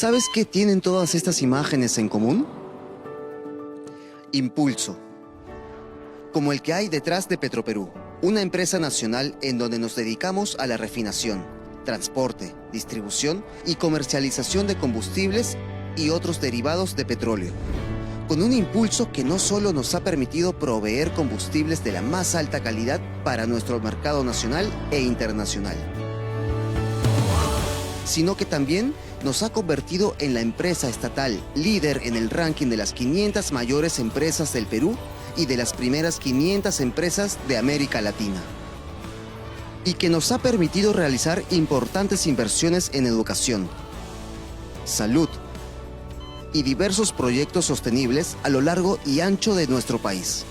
¿Sabes qué tienen todas estas imágenes en común? Impulso. Como el que hay detrás de Petroperú, una empresa nacional en donde nos dedicamos a la refinación, transporte, distribución y comercialización de combustibles y otros derivados de petróleo. Con un impulso que no solo nos ha permitido proveer combustibles de la más alta calidad para nuestro mercado nacional e internacional, sino que también nos ha convertido en la empresa estatal líder en el ranking de las 500 mayores empresas del Perú y de las primeras 500 empresas de América Latina. Y que nos ha permitido realizar importantes inversiones en educación, salud y diversos proyectos sostenibles a lo largo y ancho de nuestro país.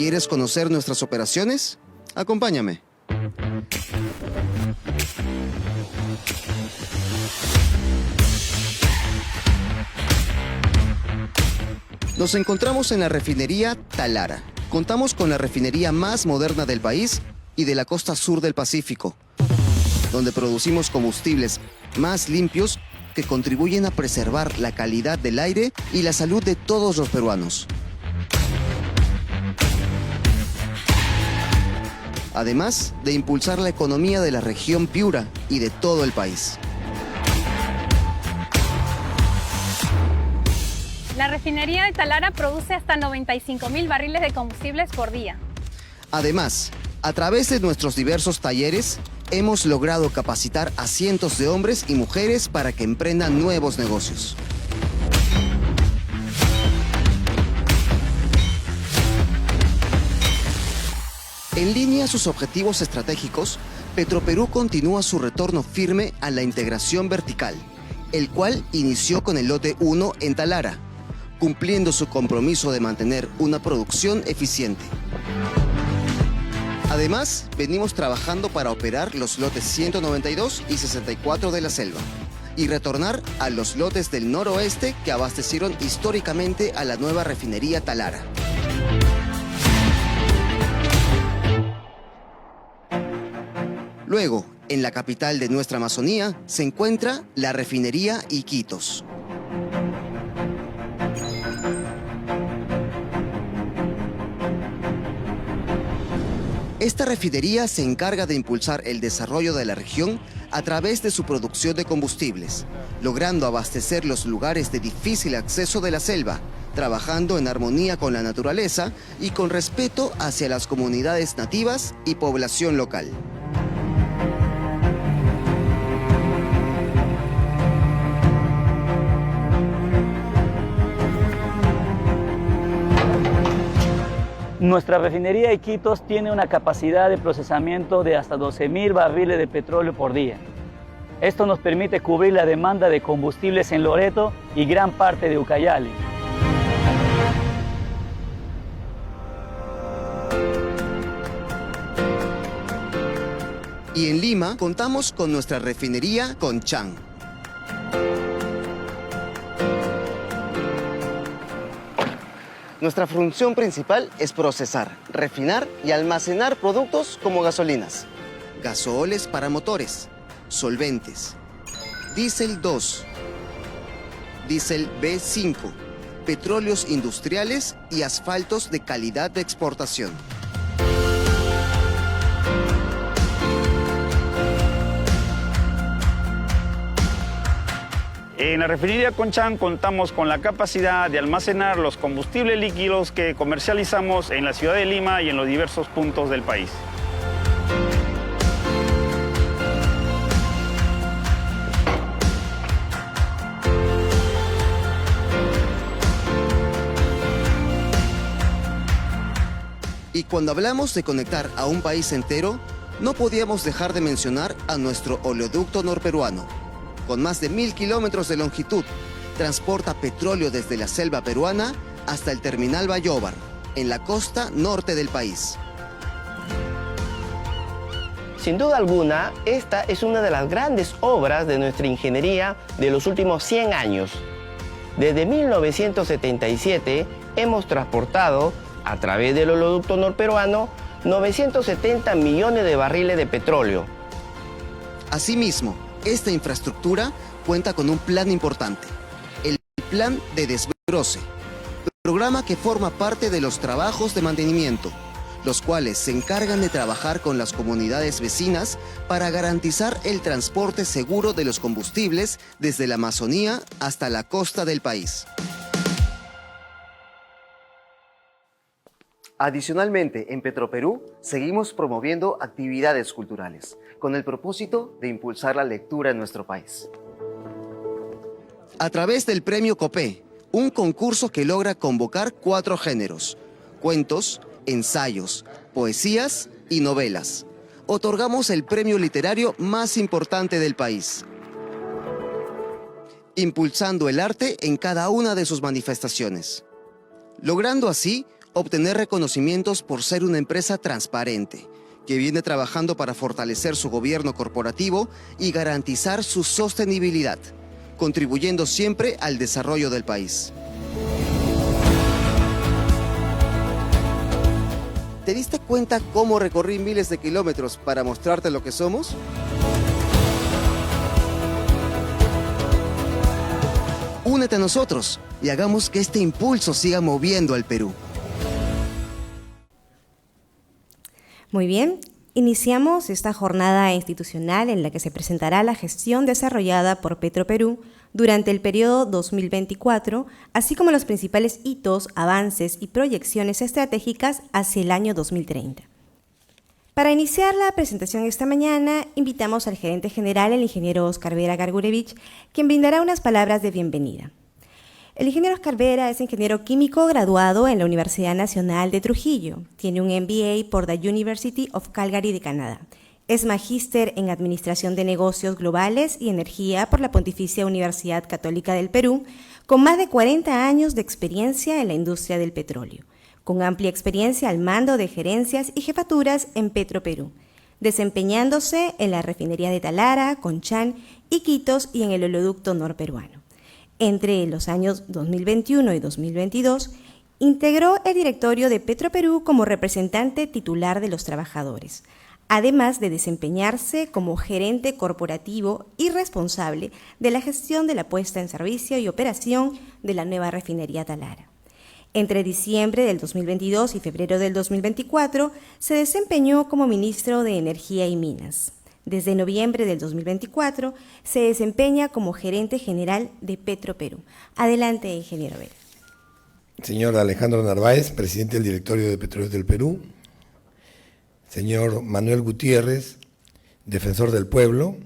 ¿Quieres conocer nuestras operaciones? Acompáñame. Nos encontramos en la refinería Talara. Contamos con la refinería más moderna del país y de la costa sur del Pacífico, donde producimos combustibles más limpios que contribuyen a preservar la calidad del aire y la salud de todos los peruanos. Además de impulsar la economía de la región Piura y de todo el país. La refinería de Talara produce hasta 95.000 barriles de combustibles por día. Además, a través de nuestros diversos talleres, hemos logrado capacitar a cientos de hombres y mujeres para que emprendan nuevos negocios. En línea a sus objetivos estratégicos, Petroperú continúa su retorno firme a la integración vertical, el cual inició con el lote 1 en Talara, cumpliendo su compromiso de mantener una producción eficiente. Además, venimos trabajando para operar los lotes 192 y 64 de la selva y retornar a los lotes del noroeste que abastecieron históricamente a la nueva refinería Talara. Luego, en la capital de nuestra Amazonía, se encuentra la refinería Iquitos. Esta refinería se encarga de impulsar el desarrollo de la región a través de su producción de combustibles, logrando abastecer los lugares de difícil acceso de la selva, trabajando en armonía con la naturaleza y con respeto hacia las comunidades nativas y población local. Nuestra refinería Iquitos tiene una capacidad de procesamiento de hasta 12.000 barriles de petróleo por día. Esto nos permite cubrir la demanda de combustibles en Loreto y gran parte de Ucayali. Y en Lima contamos con nuestra refinería Conchán. Nuestra función principal es procesar, refinar y almacenar productos como gasolinas, gasooles para motores, solventes, diésel 2, diésel B5 petróleos industriales y asfaltos de calidad de exportación. En la refinería Conchán contamos con la capacidad de almacenar los combustibles líquidos que comercializamos en la ciudad de Lima y en los diversos puntos del país. Y cuando hablamos de conectar a un país entero, no podíamos dejar de mencionar a nuestro oleoducto norperuano. Con más de 1000 kilómetros de longitud, transporta petróleo desde la selva peruana hasta el terminal Bayóvar, en la costa norte del país. Sin duda alguna, esta es una de las grandes obras de nuestra ingeniería de los últimos 100 años. Desde 1977 hemos transportado, a través del oleoducto norperuano, 970 millones de barriles de petróleo. Asimismo, esta infraestructura cuenta con un plan importante, el Plan de Desbroce, programa que forma parte de los trabajos de mantenimiento, los cuales se encargan de trabajar con las comunidades vecinas para garantizar el transporte seguro de los combustibles desde la Amazonía hasta la costa del país. Adicionalmente, en Petroperú seguimos promoviendo actividades culturales, con el propósito de impulsar la lectura en nuestro país. A través del Premio Copé, un concurso que logra convocar 4 géneros: cuentos, ensayos, poesías y novelas. Otorgamos el premio literario más importante del país, impulsando el arte en cada una de sus manifestaciones, logrando así obtener reconocimientos por ser una empresa transparente, que viene trabajando para fortalecer su gobierno corporativo y garantizar su sostenibilidad, contribuyendo siempre al desarrollo del país. ¿Te diste cuenta cómo recorrí miles de kilómetros para mostrarte lo que somos? Únete a nosotros y hagamos que este impulso siga moviendo al Perú. Muy bien, iniciamos esta jornada institucional en la que se presentará la gestión desarrollada por Petroperú durante el periodo 2024, así como los principales hitos, avances y proyecciones estratégicas hacia el año 2030. Para iniciar la presentación esta mañana, invitamos al gerente general, el ingeniero Oscar Vera Gargurevich, quien brindará unas palabras de bienvenida. El ingeniero Oscar Vera es ingeniero químico graduado en la Universidad Nacional de Trujillo. Tiene un MBA por the University of Calgary de Canadá. Es magíster en Administración de Negocios Globales y Energía por la Pontificia Universidad Católica del Perú, con más de 40 años de experiencia en la industria del petróleo, con amplia experiencia al mando de gerencias y jefaturas en Petroperú, desempeñándose en la refinería de Talara, Conchán, Iquitos y en el oleoducto norperuano. Entre los años 2021 y 2022, integró el directorio de Petroperú como representante titular de los trabajadores, además de desempeñarse como gerente corporativo y responsable de la gestión de la puesta en servicio y operación de la nueva refinería Talara. Entre diciembre del 2022 y febrero del 2024, se desempeñó como ministro de Energía y Minas. Desde noviembre del 2024 se desempeña como gerente general de Petroperú. Adelante, ingeniero Vera. Señor Alejandro Narváez, presidente del directorio de Petróleos del Perú. Señor Manuel Gutiérrez, defensor del pueblo.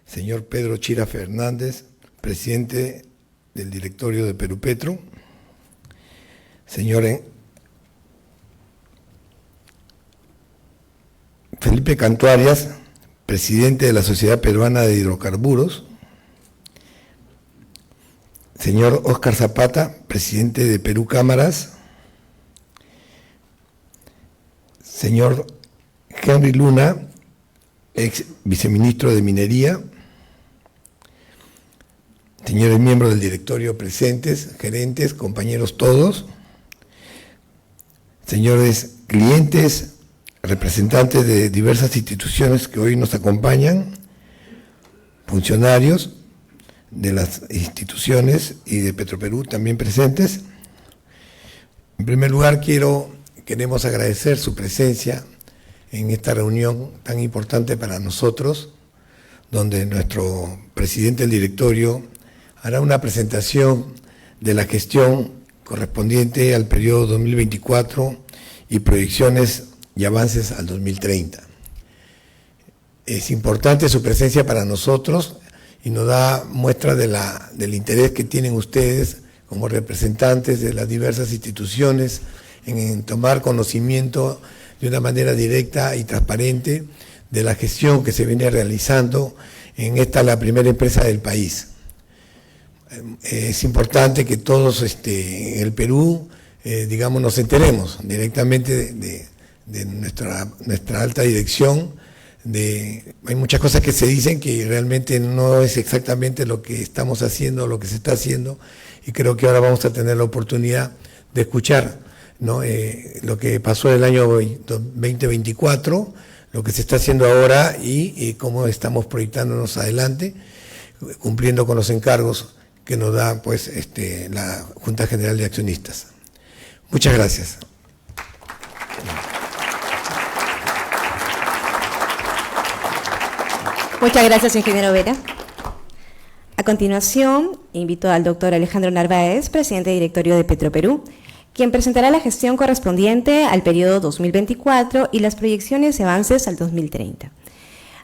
Señor Pedro Chira Fernández, presidente del directorio de Perú Petro. Señor Felipe Cantuarias, presidente de la Sociedad Peruana de Hidrocarburos. Señor Óscar Zapata, presidente de Perú Cámaras. Señor Henry Luna, ex viceministro de Minería. Señores miembros del directorio presentes, gerentes, compañeros todos. Señores clientes, representantes de diversas instituciones que hoy nos acompañan, funcionarios, de las instituciones y de Petroperú también presentes. En primer lugar, queremos agradecer su presencia en esta reunión tan importante para nosotros, donde nuestro presidente del directorio hará una presentación de la gestión correspondiente al periodo 2024 y proyecciones y avances al 2030. Es importante su presencia para nosotros y nos da muestra del interés que tienen ustedes como representantes de las diversas instituciones en tomar conocimiento de una manera directa y transparente de la gestión que se viene realizando en la primera empresa del país. Es importante que todos en el Perú, nos enteremos directamente de nuestra alta dirección. Hay muchas cosas que se dicen que realmente no es exactamente lo que estamos haciendo, lo que se está haciendo, y creo que ahora vamos a tener la oportunidad de escuchar, ¿no? Lo que pasó en el año 2024, lo que se está haciendo ahora y cómo estamos proyectándonos adelante, cumpliendo con los encargos que nos da pues la Junta General de Accionistas. Muchas gracias. Muchas gracias, ingeniero Vera. A continuación, invito al doctor Alejandro Narváez, presidente directorio de Petroperú, quien presentará la gestión correspondiente al periodo 2024 y las proyecciones y avances al 2030.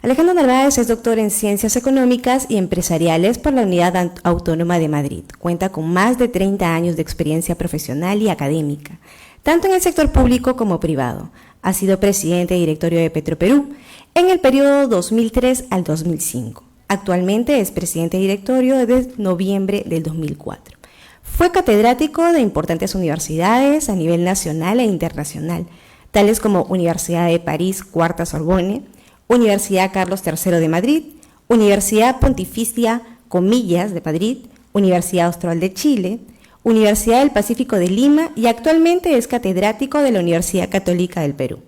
Alejandro Narváez es doctor en Ciencias Económicas y Empresariales por la Unidad Autónoma de Madrid. Cuenta con más de 30 años de experiencia profesional y académica, tanto en el sector público como privado. Ha sido presidente directorio de Petroperú en el periodo 2003 al 2005. Actualmente es presidente directorio desde noviembre del 2004. Fue catedrático de importantes universidades a nivel nacional e internacional, tales como Universidad de París, Cuarta Sorbonne, Universidad Carlos III de Madrid, Universidad Pontificia Comillas de Madrid, Universidad Austral de Chile, Universidad del Pacífico de Lima y actualmente es catedrático de la Universidad Católica del Perú,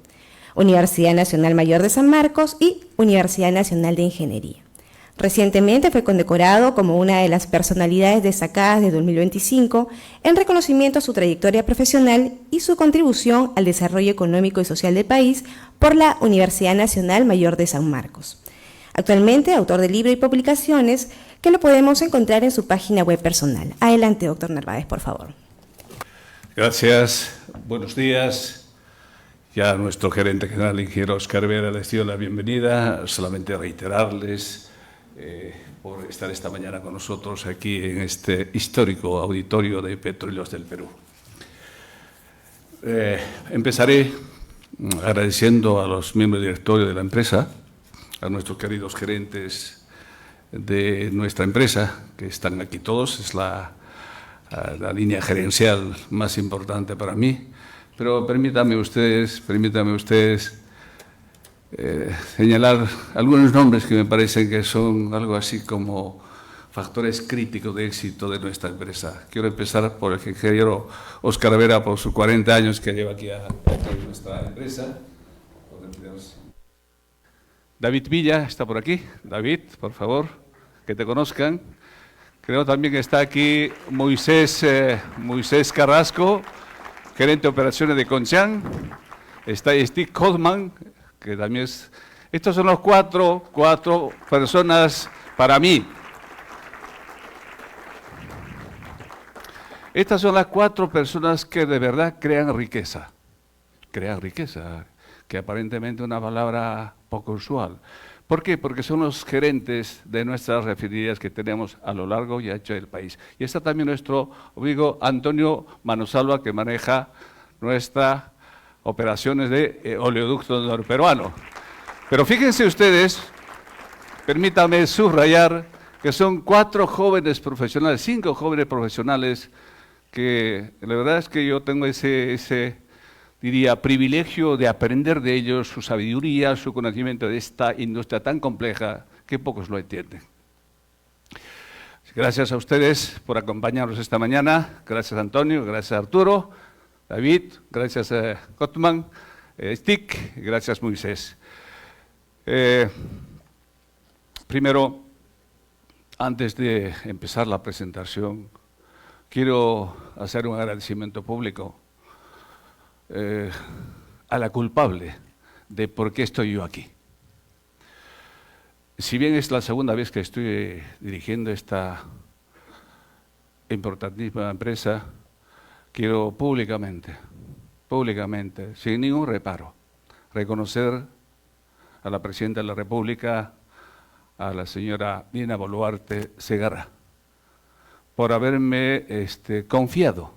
Universidad Nacional Mayor de San Marcos y Universidad Nacional de Ingeniería. Recientemente fue condecorado como una de las personalidades destacadas de 2025 en reconocimiento a su trayectoria profesional y su contribución al desarrollo económico y social del país por la Universidad Nacional Mayor de San Marcos. Actualmente, autor de libros y publicaciones que lo podemos encontrar en su página web personal. Adelante, doctor Narváez, por favor. Gracias. Buenos días. Ya nuestro gerente general, ingeniero Óscar Vera, les dio la bienvenida. Solamente reiterarles por estar esta mañana con nosotros aquí en este histórico auditorio de Petróleos del Perú. Empezaré agradeciendo a los miembros del directorio de la empresa, a nuestros queridos gerentes de nuestra empresa, que están aquí todos, es la línea gerencial más importante para mí, pero permítanme ustedes señalar algunos nombres que me parecen que son algo así como factores críticos de éxito de nuestra empresa. Quiero empezar por el ingeniero Óscar Vera, por sus 40 años que lleva aquí a nuestra empresa. David Villa está por aquí. David, por favor, que te conozcan. Creo también que está aquí Moisés Carrasco, gerente de operaciones de Conchán. Está Steve Kodman, que también es... Estos son los cuatro personas para mí. Estas son las 4 personas que de verdad crean riqueza. Crean riqueza, que aparentemente es una palabra poco usual. ¿Por qué? Porque son los gerentes de nuestras refinerías que tenemos a lo largo y ancho del país. Y está también nuestro amigo Antonio Manosalva, que maneja nuestras operaciones de oleoducto norperuano. Pero fíjense ustedes, permítanme subrayar que son 4 jóvenes profesionales, 5 jóvenes profesionales, que la verdad es que yo tengo ese privilegio de aprender de ellos, su sabiduría, su conocimiento de esta industria tan compleja que pocos lo entienden. Gracias a ustedes por acompañarnos esta mañana. Gracias Antonio, gracias Arturo, David, gracias Kotman, Stick, gracias Moisés. Primero, Antes de empezar la presentación, quiero hacer un agradecimiento público a la culpable de por qué estoy yo aquí. Si bien es la segunda vez que estoy dirigiendo esta importantísima empresa, quiero públicamente, sin ningún reparo, reconocer a la Presidenta de la República, a la señora Dina Boluarte Segarra, por haberme confiado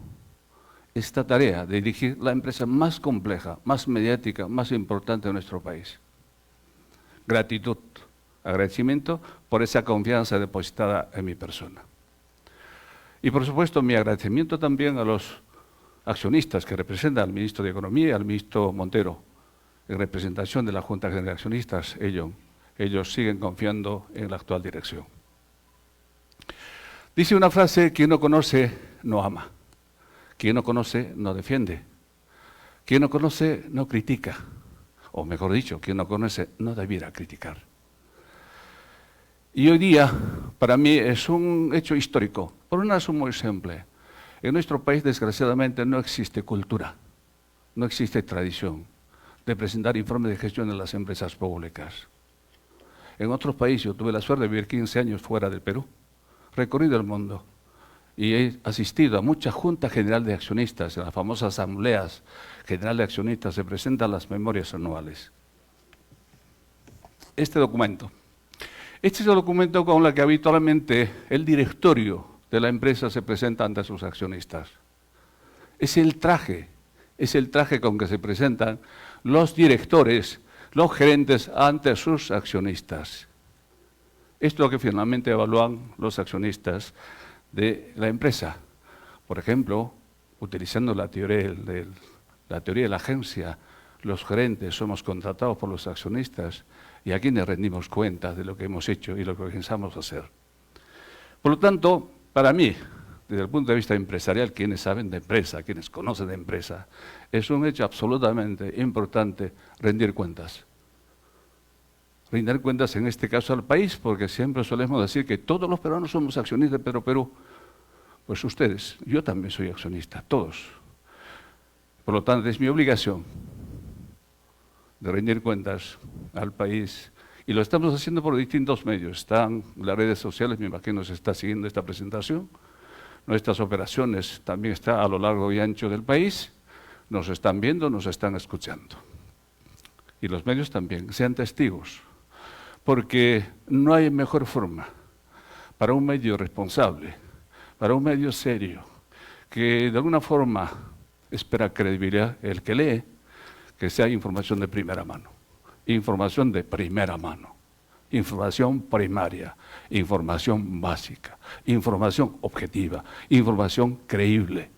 esta tarea de dirigir la empresa más compleja, más mediática, más importante de nuestro país. Gratitud, agradecimiento por esa confianza depositada en mi persona. Y por supuesto mi agradecimiento también a los accionistas que representan al ministro de Economía y al ministro Montero, en representación de la Junta General de Accionistas, ellos siguen confiando en la actual dirección. Dice una frase: quien no conoce no ama, quien no conoce no defiende, quien no conoce no critica, o mejor dicho, quien no conoce no debiera criticar. Y hoy día, para mí, es un hecho histórico, por una razón muy simple. En nuestro país, desgraciadamente, no existe cultura, no existe tradición de presentar informes de gestión de las empresas públicas. En otros países, yo tuve la suerte de vivir 15 años fuera del Perú, recorrido el mundo, y he asistido a muchas juntas generales de accionistas. En las famosas asambleas generales de accionistas se presentan las memorias anuales. Este es el documento con el que habitualmente el directorio de la empresa se presenta ante sus accionistas. Es el traje con que se presentan los directores, los gerentes ante sus accionistas. Esto es lo que finalmente evalúan los accionistas de la empresa. Por ejemplo, utilizando la teoría de la agencia, los gerentes somos contratados por los accionistas y a quienes rendimos cuentas de lo que hemos hecho y lo que pensamos hacer. Por lo tanto, para mí, desde el punto de vista empresarial, quienes saben de empresa, quienes conocen de empresa, es un hecho absolutamente importante rendir cuentas. Rendir cuentas en este caso al país, porque siempre solemos decir que todos los peruanos somos accionistas de Petroperú. Pues ustedes, yo también soy accionista, todos. Por lo tanto, es mi obligación de rendir cuentas al país, y lo estamos haciendo por distintos medios. Están las redes sociales, me imagino se está siguiendo esta presentación, nuestras operaciones también están a lo largo y ancho del país, nos están viendo, nos están escuchando. Y los medios también, sean testigos, porque no hay mejor forma para un medio responsable, para un medio serio, que de alguna forma espera credibilidad el que lee, que sea información de primera mano, información primaria, información básica, información objetiva, información creíble.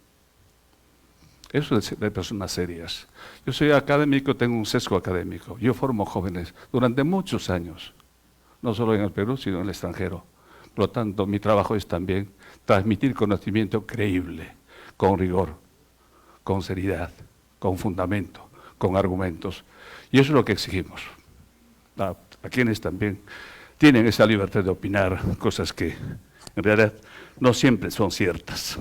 Eso es de personas serias. Yo soy académico, tengo un sesgo académico. Yo formo jóvenes durante muchos años, no solo en el Perú, sino en el extranjero. Por lo tanto, mi trabajo es también transmitir conocimiento creíble, con rigor, con seriedad, con fundamento, con argumentos. Y eso es lo que exigimos a quienes también tienen esa libertad de opinar cosas que en realidad no siempre son ciertas.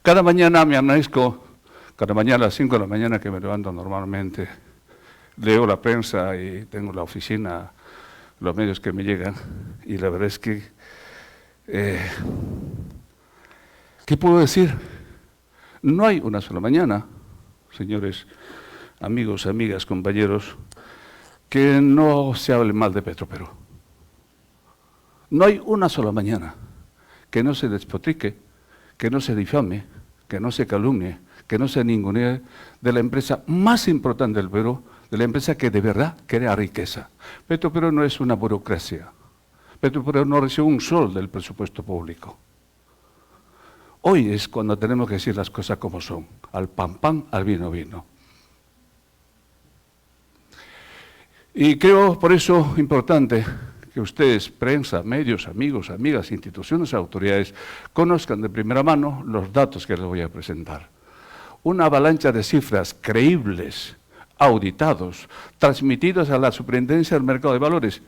Cada mañana me amanezco, cada mañana a las 5 de la mañana que me levanto normalmente, leo la prensa y tengo la oficina, los medios que me llegan, y la verdad es que, ¿qué puedo decir? No hay una sola mañana, señores, amigos, amigas, compañeros, que no se hable mal de Petroperú. No hay una sola mañana que no se despotrique, que no se difame, que no se calumnie, que no se ningunee de la empresa más importante del Perú, de la empresa que de verdad crea riqueza. Petroperú no es una burocracia. Petroperú no recibe un sol del presupuesto público. Hoy es cuando tenemos que decir las cosas como son, al pan pan, al vino vino. Y creo por eso importante que ustedes, prensa, medios, amigos, amigas, instituciones, autoridades, conozcan de primera mano los datos que les voy a presentar. Una avalancha de cifras creíbles, auditados, transmitidos a la Superintendencia del Mercado de Valores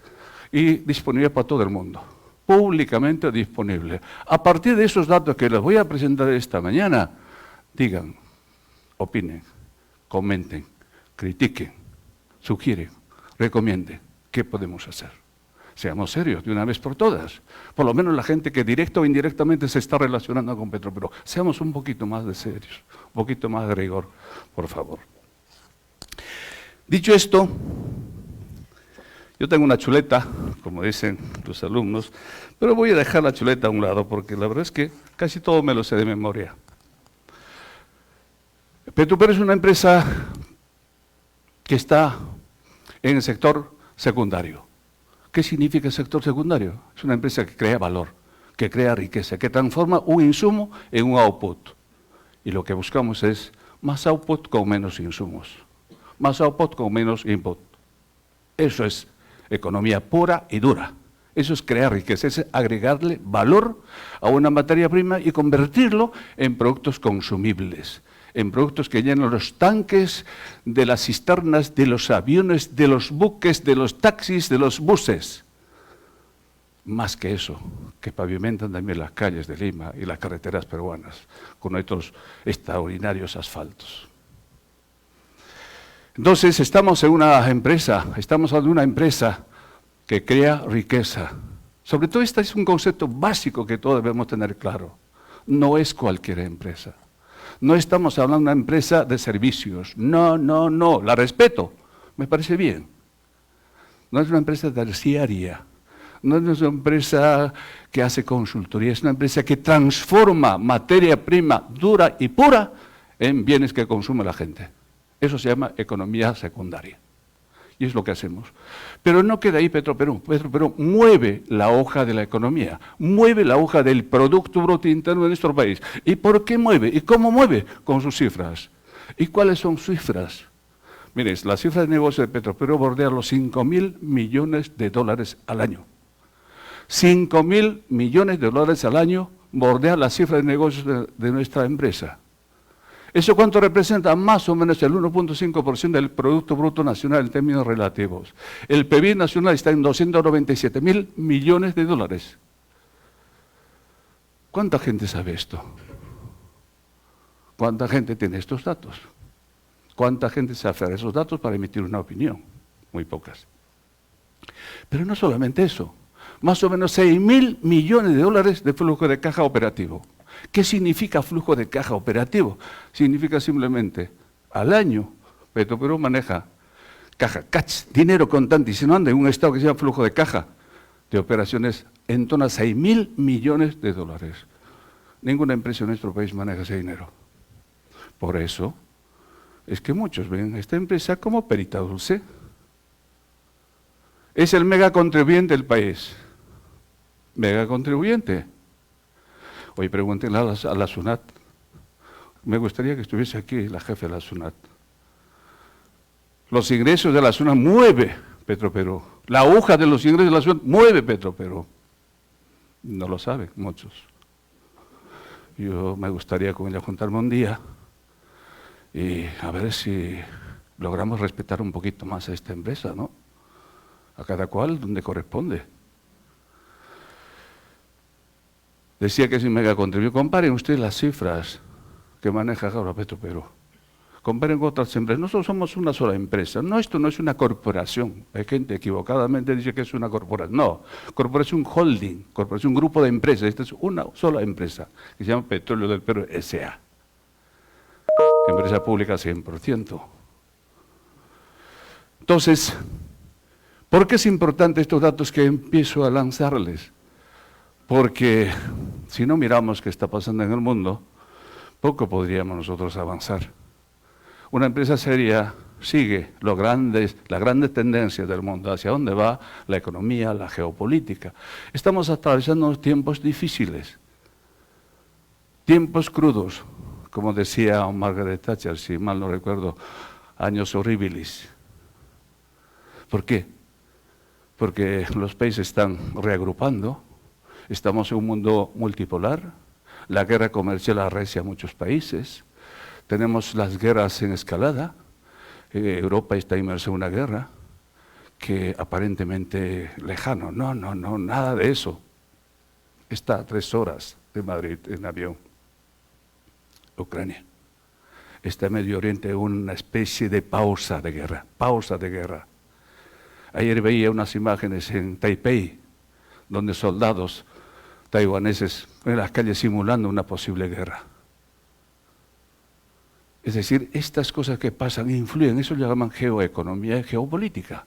y disponibles para todo el mundo. públicamente disponible. A partir de esos datos que les voy a presentar esta mañana, digan, opinen, comenten, critiquen, sugieren, recomienden qué podemos hacer. Seamos serios de una vez por todas. Por lo menos la gente que directa o indirectamente se está relacionando con Petroperú. Seamos un poquito más de serios, un poquito más de rigor, por favor. Dicho esto, yo tengo una chuleta, como dicen los alumnos, pero voy a dejar la chuleta a un lado porque la verdad es que casi todo me lo sé de memoria. Petroperú es una empresa que está en el sector secundario. ¿Qué significa el sector secundario? Es una empresa que crea valor, que crea riqueza, que transforma un insumo en un output. Y lo que buscamos es más output con menos insumos, más output con menos input. Eso es economía pura y dura. Eso es crear riqueza, es agregarle valor a una materia prima y convertirlo en productos consumibles, en productos que llenan los tanques de las cisternas, de los aviones, de los buques, de los taxis, de los buses. Más que eso, que pavimentan también las calles de Lima y las carreteras peruanas con estos extraordinarios asfaltos. Entonces, estamos en una empresa, estamos hablando de una empresa que crea riqueza. Sobre todo, este es un concepto básico que todos debemos tener claro. No es cualquier empresa. No estamos hablando de una empresa de servicios. No, no, no. La respeto. Me parece bien. No es una empresa terciaria. No es una empresa que hace consultoría. Es una empresa que transforma materia prima dura y pura en bienes que consume la gente. Eso se llama economía secundaria. Y es lo que hacemos. Pero no queda ahí Petroperú. Petroperú mueve la hoja de la economía, mueve la hoja del Producto Bruto Interno de nuestro país. ¿Y por qué mueve? ¿Y cómo mueve? Con sus cifras. ¿Y cuáles son sus cifras? Miren, la cifra de negocio de Petroperú bordea los 5.000 millones de dólares al año. 5.000 millones de dólares al año bordea la cifra de negocios de nuestra empresa. ¿Eso cuánto representa? Más o menos el 1.5% del Producto Bruto Nacional en términos relativos. El PIB nacional está en 297.000 millones de dólares. ¿Cuánta gente sabe esto? ¿Cuánta gente tiene estos datos? ¿Cuánta gente se aferra a esos datos para emitir una opinión? Muy pocas. Pero no solamente eso. Más o menos 6.000 millones de dólares de flujo de caja operativo. ¿Qué significa flujo de caja operativo? Significa simplemente, al año, Petroperú maneja caja, dinero contante, y si no anda en un estado que se llama flujo de caja, de operaciones en torno a 6.000 millones de dólares. Ninguna empresa en nuestro país maneja ese dinero. Por eso, es que muchos ven esta empresa como perita dulce. Es el mega contribuyente del país. Mega contribuyente. Hoy pregúntenle a la SUNAT. Me gustaría que estuviese aquí la jefe de la SUNAT. Los ingresos de la SUNAT mueve Petroperú. La hoja de los ingresos de la SUNAT mueve Petroperú. No lo saben muchos. Yo me gustaría con ella juntarme un día y a ver si logramos respetar un poquito más a esta empresa, ¿no? A cada cual donde corresponde. Decía que es un mega contribuyente. Comparen ustedes las cifras que maneja ahora Petroperú. Comparen con otras empresas. Nosotros somos una sola empresa. No, esto no es una corporación. Hay gente equivocadamente dice que es una corporación. No, corporación holding, corporación grupo de empresas. Esta es una sola empresa que se llama Petróleo del Perú S.A. Empresa pública 100%. Entonces, ¿por qué es importante estos datos que empiezo a lanzarles? Porque si no miramos qué está pasando en el mundo, poco podríamos nosotros avanzar. Una empresa seria sigue las grandes tendencias del mundo, hacia dónde va la economía, la geopolítica. Estamos atravesando unos tiempos difíciles, tiempos crudos, como decía Margaret Thatcher, si mal no recuerdo, años horribilis. ¿Por qué? Porque los países están reagrupando. Estamos en un mundo multipolar, la guerra comercial arrecia a muchos países, tenemos las guerras en escalada, Europa está inmersa en una guerra que aparentemente lejano, no, nada de eso. está a 3 horas de Madrid en avión. Ucrania. Está en Medio Oriente una especie de pausa de guerra, Ayer veía unas imágenes en Taipei, donde soldados taiwaneses en las calles simulando una posible guerra. Es decir, estas cosas que pasan influyen, eso lo llaman geoeconomía y geopolítica.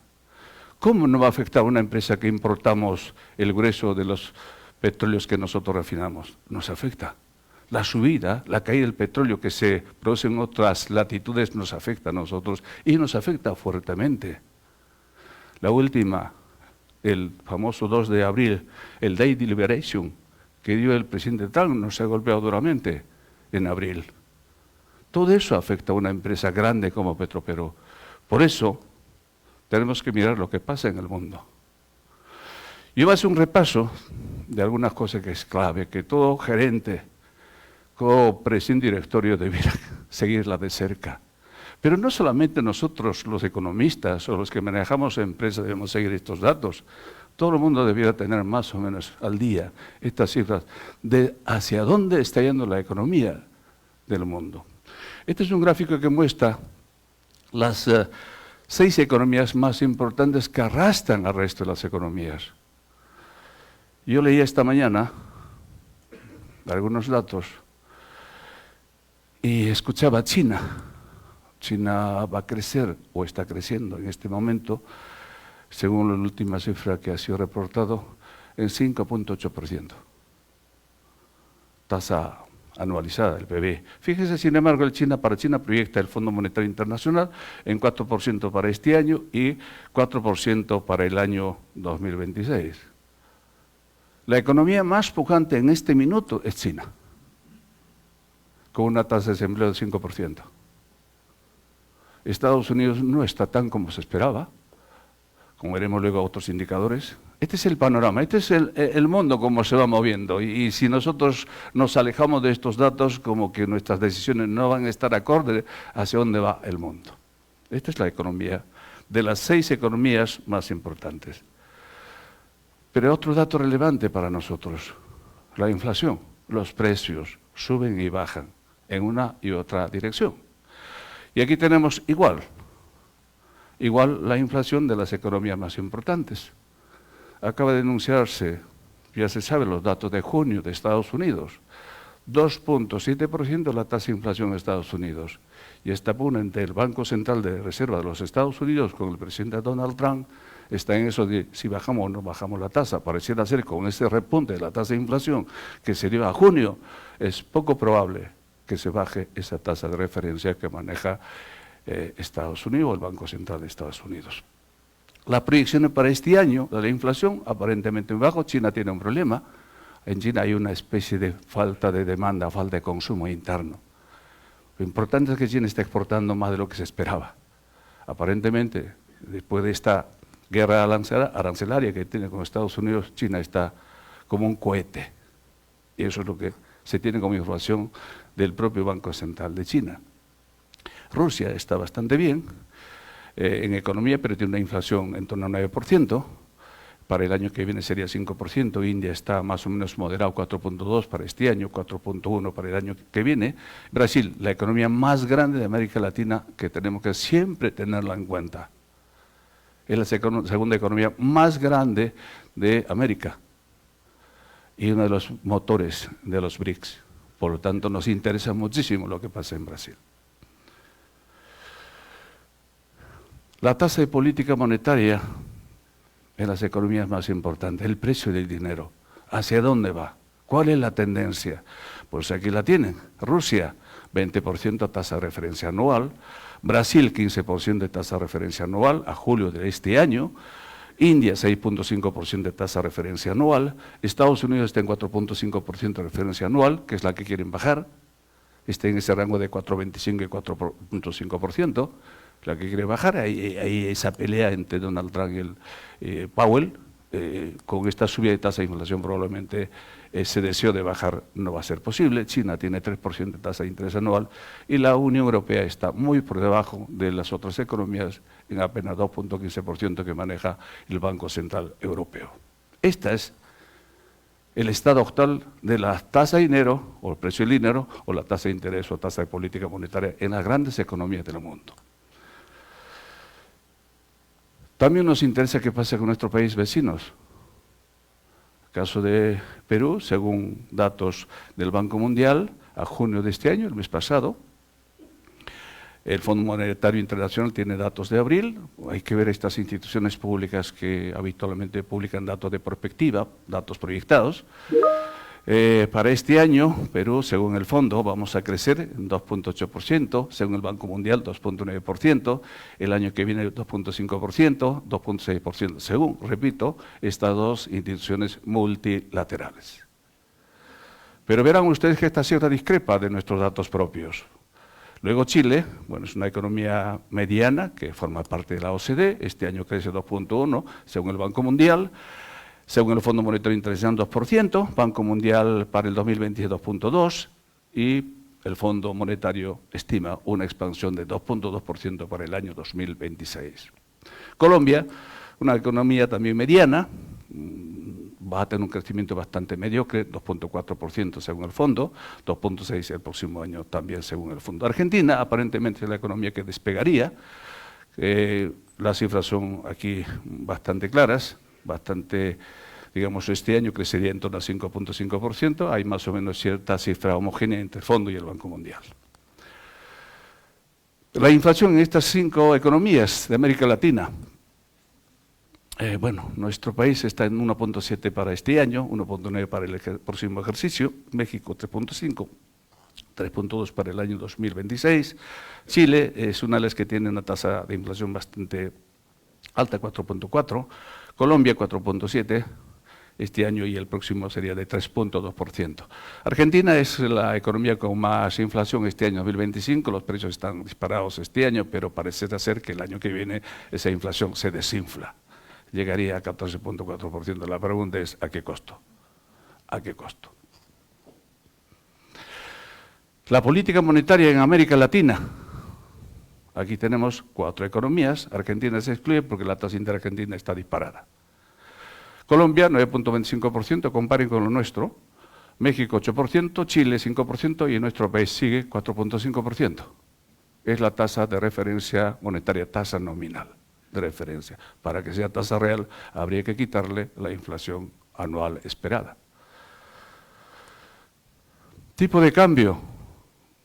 ¿Cómo no va a afectar a una empresa que importamos el grueso de los petróleos que nosotros refinamos? Nos afecta. La subida, la caída del petróleo que se produce en otras latitudes nos afecta a nosotros y nos afecta fuertemente. La última, el famoso 2 de abril, el Day de Liberation, que dio el presidente Trump, nos ha golpeado duramente en abril. Todo eso afecta a una empresa grande como Petroperú. Por eso tenemos que mirar lo que pasa en el mundo. Yo voy a hacer un repaso de algunas cosas que es clave, que todo gerente, como presidente directorio debiera seguirla de cerca. Pero no solamente nosotros, los economistas o los que manejamos empresas, debemos seguir estos datos. Todo el mundo debiera tener más o menos al día estas cifras de hacia dónde está yendo la economía del mundo. Este es un gráfico que muestra las 6 economías más importantes que arrastran al resto de las economías. Yo leía esta mañana algunos datos y escuchaba China. China va a crecer o está creciendo en este momento, según la última cifra que ha sido reportado, en 5.8%. Tasa anualizada del PIB. Fíjese, sin embargo, para China proyecta el Fondo Monetario Internacional en 4% para este año y 4% para el año 2026. La economía más pujante en este minuto es China, con una tasa de desempleo del 5%. Estados Unidos no está tan como se esperaba, como veremos luego otros indicadores. Este es el panorama, este es el mundo como se va moviendo y si nosotros nos alejamos de estos datos, como que nuestras decisiones no van a estar acorde hacia dónde va el mundo. Esta es la economía, de las 6 economías más importantes. Pero otro dato relevante para nosotros, la inflación. Los precios suben y bajan en una y otra dirección. Y aquí tenemos igual la inflación de las economías más importantes. Acaba de anunciarse, ya se sabe los datos de junio de Estados Unidos, 2.7% la tasa de inflación en Estados Unidos. Y esta pugna entre el Banco Central de Reserva de los Estados Unidos con el presidente Donald Trump está en eso de si bajamos o no bajamos la tasa. Pareciera ser con este repunte de la tasa de inflación que se lleva a junio, es poco probable que se baje esa tasa de referencia que maneja Estados Unidos o el Banco Central de Estados Unidos. Las proyecciones para este año de la inflación aparentemente muy bajo. China tiene un problema. En China hay una especie de falta de demanda, falta de consumo interno. Lo importante es que China está exportando más de lo que se esperaba. Aparentemente, después de esta guerra arancelaria que tiene con Estados Unidos, China está como un cohete. Y eso es lo que se tiene como información del propio Banco Central de China. Rusia está bastante bien en economía, pero tiene una inflación en torno al 9%. Para el año que viene sería 5%. India está más o menos moderado, 4.2 para este año, 4.1 para el año que viene. Brasil, la economía más grande de América Latina, que tenemos que siempre tenerla en cuenta. Es la segunda economía más grande de América y uno de los motores de los BRICS. Por lo tanto, nos interesa muchísimo lo que pasa en Brasil. La tasa de política monetaria en las economías más importantes, el precio del dinero, ¿hacia dónde va? ¿Cuál es la tendencia? Pues aquí la tienen. Rusia, 20% tasa de referencia anual. Brasil, 15% de tasa de referencia anual a julio de este año. India, 6.5% de tasa de referencia anual. Estados Unidos está en 4.5% de referencia anual, que es la que quieren bajar. Está en ese rango de 4.25 y 4.5%. La que quiere bajar, hay esa pelea entre Donald Trump y Powell, con esta subida de tasa de inflación probablemente ese deseo de bajar no va a ser posible. China tiene 3% de tasa de interés anual y la Unión Europea está muy por debajo de las otras economías en apenas 2.15% que maneja el Banco Central Europeo. Esta es el estado actual de la tasa de dinero, o el precio del dinero, o la tasa de interés o tasa de política monetaria en las grandes economías del mundo. También nos interesa qué pasa con nuestros países vecinos. El caso de Perú, según datos del Banco Mundial, a junio de este año, el mes pasado, el Fondo Monetario Internacional tiene datos de abril. Hay que ver estas instituciones públicas que habitualmente publican datos de perspectiva, datos proyectados. Para este año, Perú, según el fondo, vamos a crecer en 2.8%, según el Banco Mundial 2.9%, el año que viene 2.5%, 2.6%, según, repito, estas dos instituciones multilaterales. Pero verán ustedes que esta cifra discrepa de nuestros datos propios. Luego Chile, bueno, es una economía mediana que forma parte de la OCDE, este año crece 2.1%, según el Banco Mundial. Según el Fondo Monetario Internacional, 2%, Banco Mundial para el 2020 2.2% y el Fondo Monetario estima una expansión de 2.2% para el año 2026. Colombia, una economía también mediana, va a tener un crecimiento bastante mediocre, 2.4% según el fondo, 2.6% el próximo año también según el fondo. Argentina, aparentemente es la economía que despegaría, las cifras son aquí bastante claras, digamos, este año crecería en torno a 5.5%, hay más o menos cierta cifra homogénea entre el Fondo y el Banco Mundial. La inflación en estas 5 economías de América Latina, bueno, nuestro país está en 1.7 para este año, 1.9 para el próximo ejercicio, México 3.5, 3.2 para el año 2026, Chile es una de las que tiene una tasa de inflación bastante alta, 4.4, Colombia 4.7 este año y el próximo sería de 3.2%. Argentina es la economía con más inflación este año 2025, los precios están disparados este año, pero parece ser que el año que viene esa inflación se desinfla, llegaría a 14.4%. La pregunta es, ¿a qué costo? ¿A qué costo? La política monetaria en América Latina. Aquí tenemos 4 economías, Argentina se excluye porque la tasa interargentina está disparada. Colombia 9.25%, comparen con lo nuestro, México 8%, Chile 5% y nuestro país sigue 4.5%. Es la tasa de referencia monetaria, tasa nominal de referencia. Para que sea tasa real habría que quitarle la inflación anual esperada. Tipo de cambio,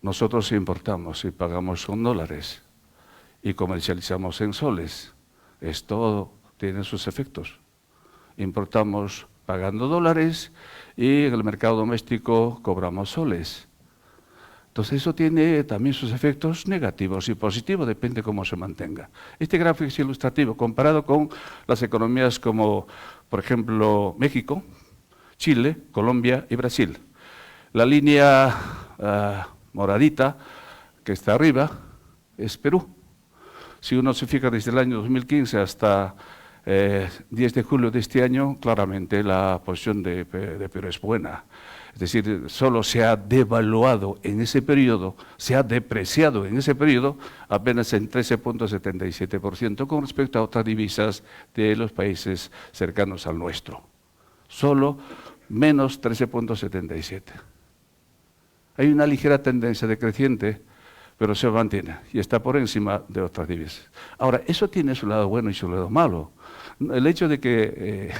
nosotros importamos y pagamos con dólares y comercializamos en soles. Esto tiene sus efectos. Importamos pagando dólares y en el mercado doméstico cobramos soles. Entonces eso tiene también sus efectos negativos y positivos, depende cómo se mantenga. Este gráfico es ilustrativo, comparado con las economías como, por ejemplo, México, Chile, Colombia y Brasil. La línea moradita que está arriba es Perú. Si uno se fija desde el año 2015 hasta 10 de julio de este año, claramente la posición de Perú es buena. Es decir, solo se ha devaluado en ese periodo, se ha depreciado en ese periodo apenas en 13.77% con respecto a otras divisas de los países cercanos al nuestro. Solo menos 13.77%. Hay una ligera tendencia decreciente, pero se mantiene y está por encima de otras divisas. Ahora, eso tiene su lado bueno y su lado malo. El hecho de que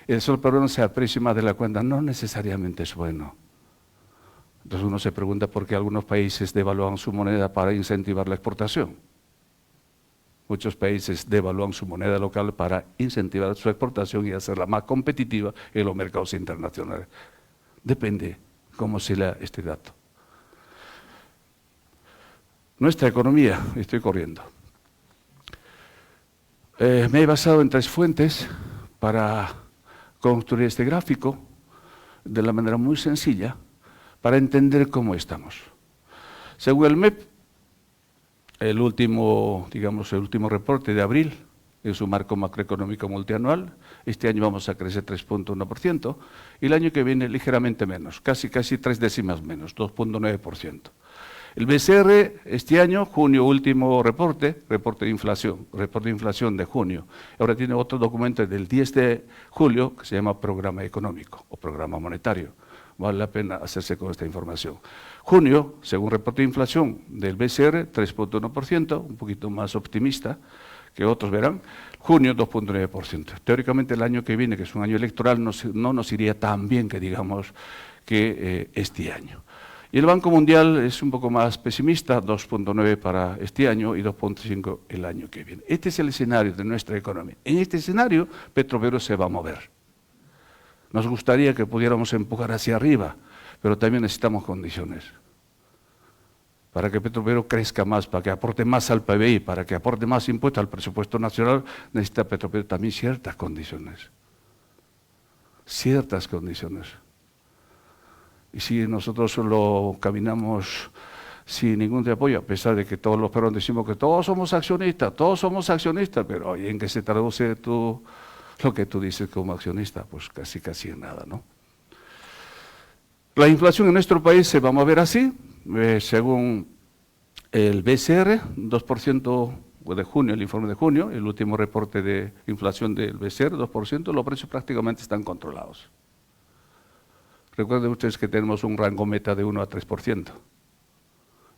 el sol peruano se aprecie más de la cuenta no necesariamente es bueno. Entonces uno se pregunta por qué algunos países devalúan su moneda para incentivar la exportación. Muchos países devalúan su moneda local para incentivar su exportación y hacerla más competitiva en los mercados internacionales. Depende cómo se lea este dato. Nuestra economía, estoy corriendo. Me he basado en 3 fuentes para construir este gráfico de la manera muy sencilla para entender cómo estamos. Según el MEP, el último reporte de abril, en su marco macroeconómico multianual, este año vamos a crecer 3.1% y el año que viene ligeramente menos, casi 3 décimas menos, 2.9%. El BCR este año, junio, último reporte de inflación de junio. Ahora tiene otro documento del 10 de julio que se llama Programa Económico o Programa Monetario. Vale la pena hacerse con esta información. Junio, según reporte de inflación del BCR, 3.1%, un poquito más optimista que otros verán. Junio, 2.9%. Teóricamente el año que viene, que es un año electoral, no nos iría tan bien que digamos que este año. Y el Banco Mundial es un poco más pesimista, 2.9 para este año y 2.5 el año que viene. Este es el escenario de nuestra economía. En este escenario, Petroperú se va a mover. Nos gustaría que pudiéramos empujar hacia arriba, pero también necesitamos condiciones. Para que Petroperú crezca más, para que aporte más al PBI, para que aporte más impuestos al presupuesto nacional, necesita Petroperú también ciertas condiciones. Ciertas condiciones. Y si nosotros solo caminamos sin ningún apoyo, a pesar de que todos los peruanos decimos que todos somos accionistas, pero ¿en qué se traduce lo que tú dices como accionista? Pues casi en nada, ¿no? La inflación en nuestro país se va a mover así, según el BCR, 2% de junio, el informe de junio, el último reporte de inflación del BCR, 2%, los precios prácticamente están controlados. Recuerden ustedes que tenemos un rango meta de 1 a 3%.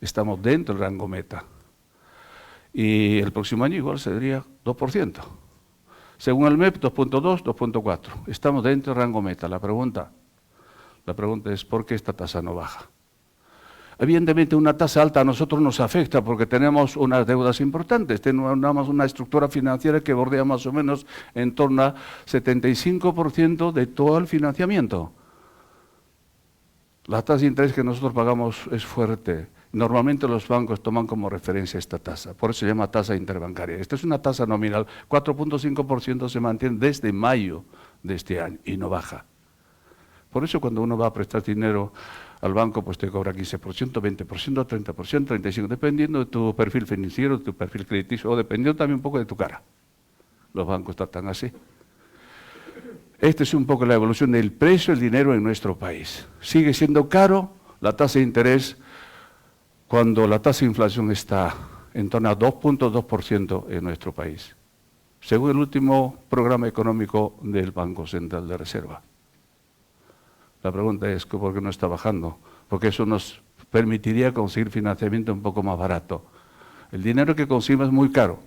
Estamos dentro del rango meta. Y el próximo año igual sería 2%. Según el MEP, 2.2, 2.4. Estamos dentro del rango meta. La pregunta es, ¿por qué esta tasa no baja? Evidentemente una tasa alta a nosotros nos afecta porque tenemos unas deudas importantes, tenemos una estructura financiera que bordea más o menos en torno a 75% de todo el financiamiento. La tasa de interés que nosotros pagamos es fuerte. Normalmente los bancos toman como referencia esta tasa, por eso se llama tasa interbancaria. Esta es una tasa nominal, 4.5% se mantiene desde mayo de este año y no baja. Por eso cuando uno va a prestar dinero al banco, pues te cobra 15%, 20%, 30%, 35%, dependiendo de tu perfil financiero, de tu perfil crediticio, o dependiendo también un poco de tu cara. Los bancos tratan así. Esta es un poco la evolución del precio del dinero en nuestro país. Sigue siendo caro la tasa de interés cuando la tasa de inflación está en torno a 2.2% en nuestro país, según el último programa económico del Banco Central de Reserva. La pregunta es, ¿por qué no está bajando? Porque eso nos permitiría conseguir financiamiento un poco más barato. El dinero que conseguimos es muy caro.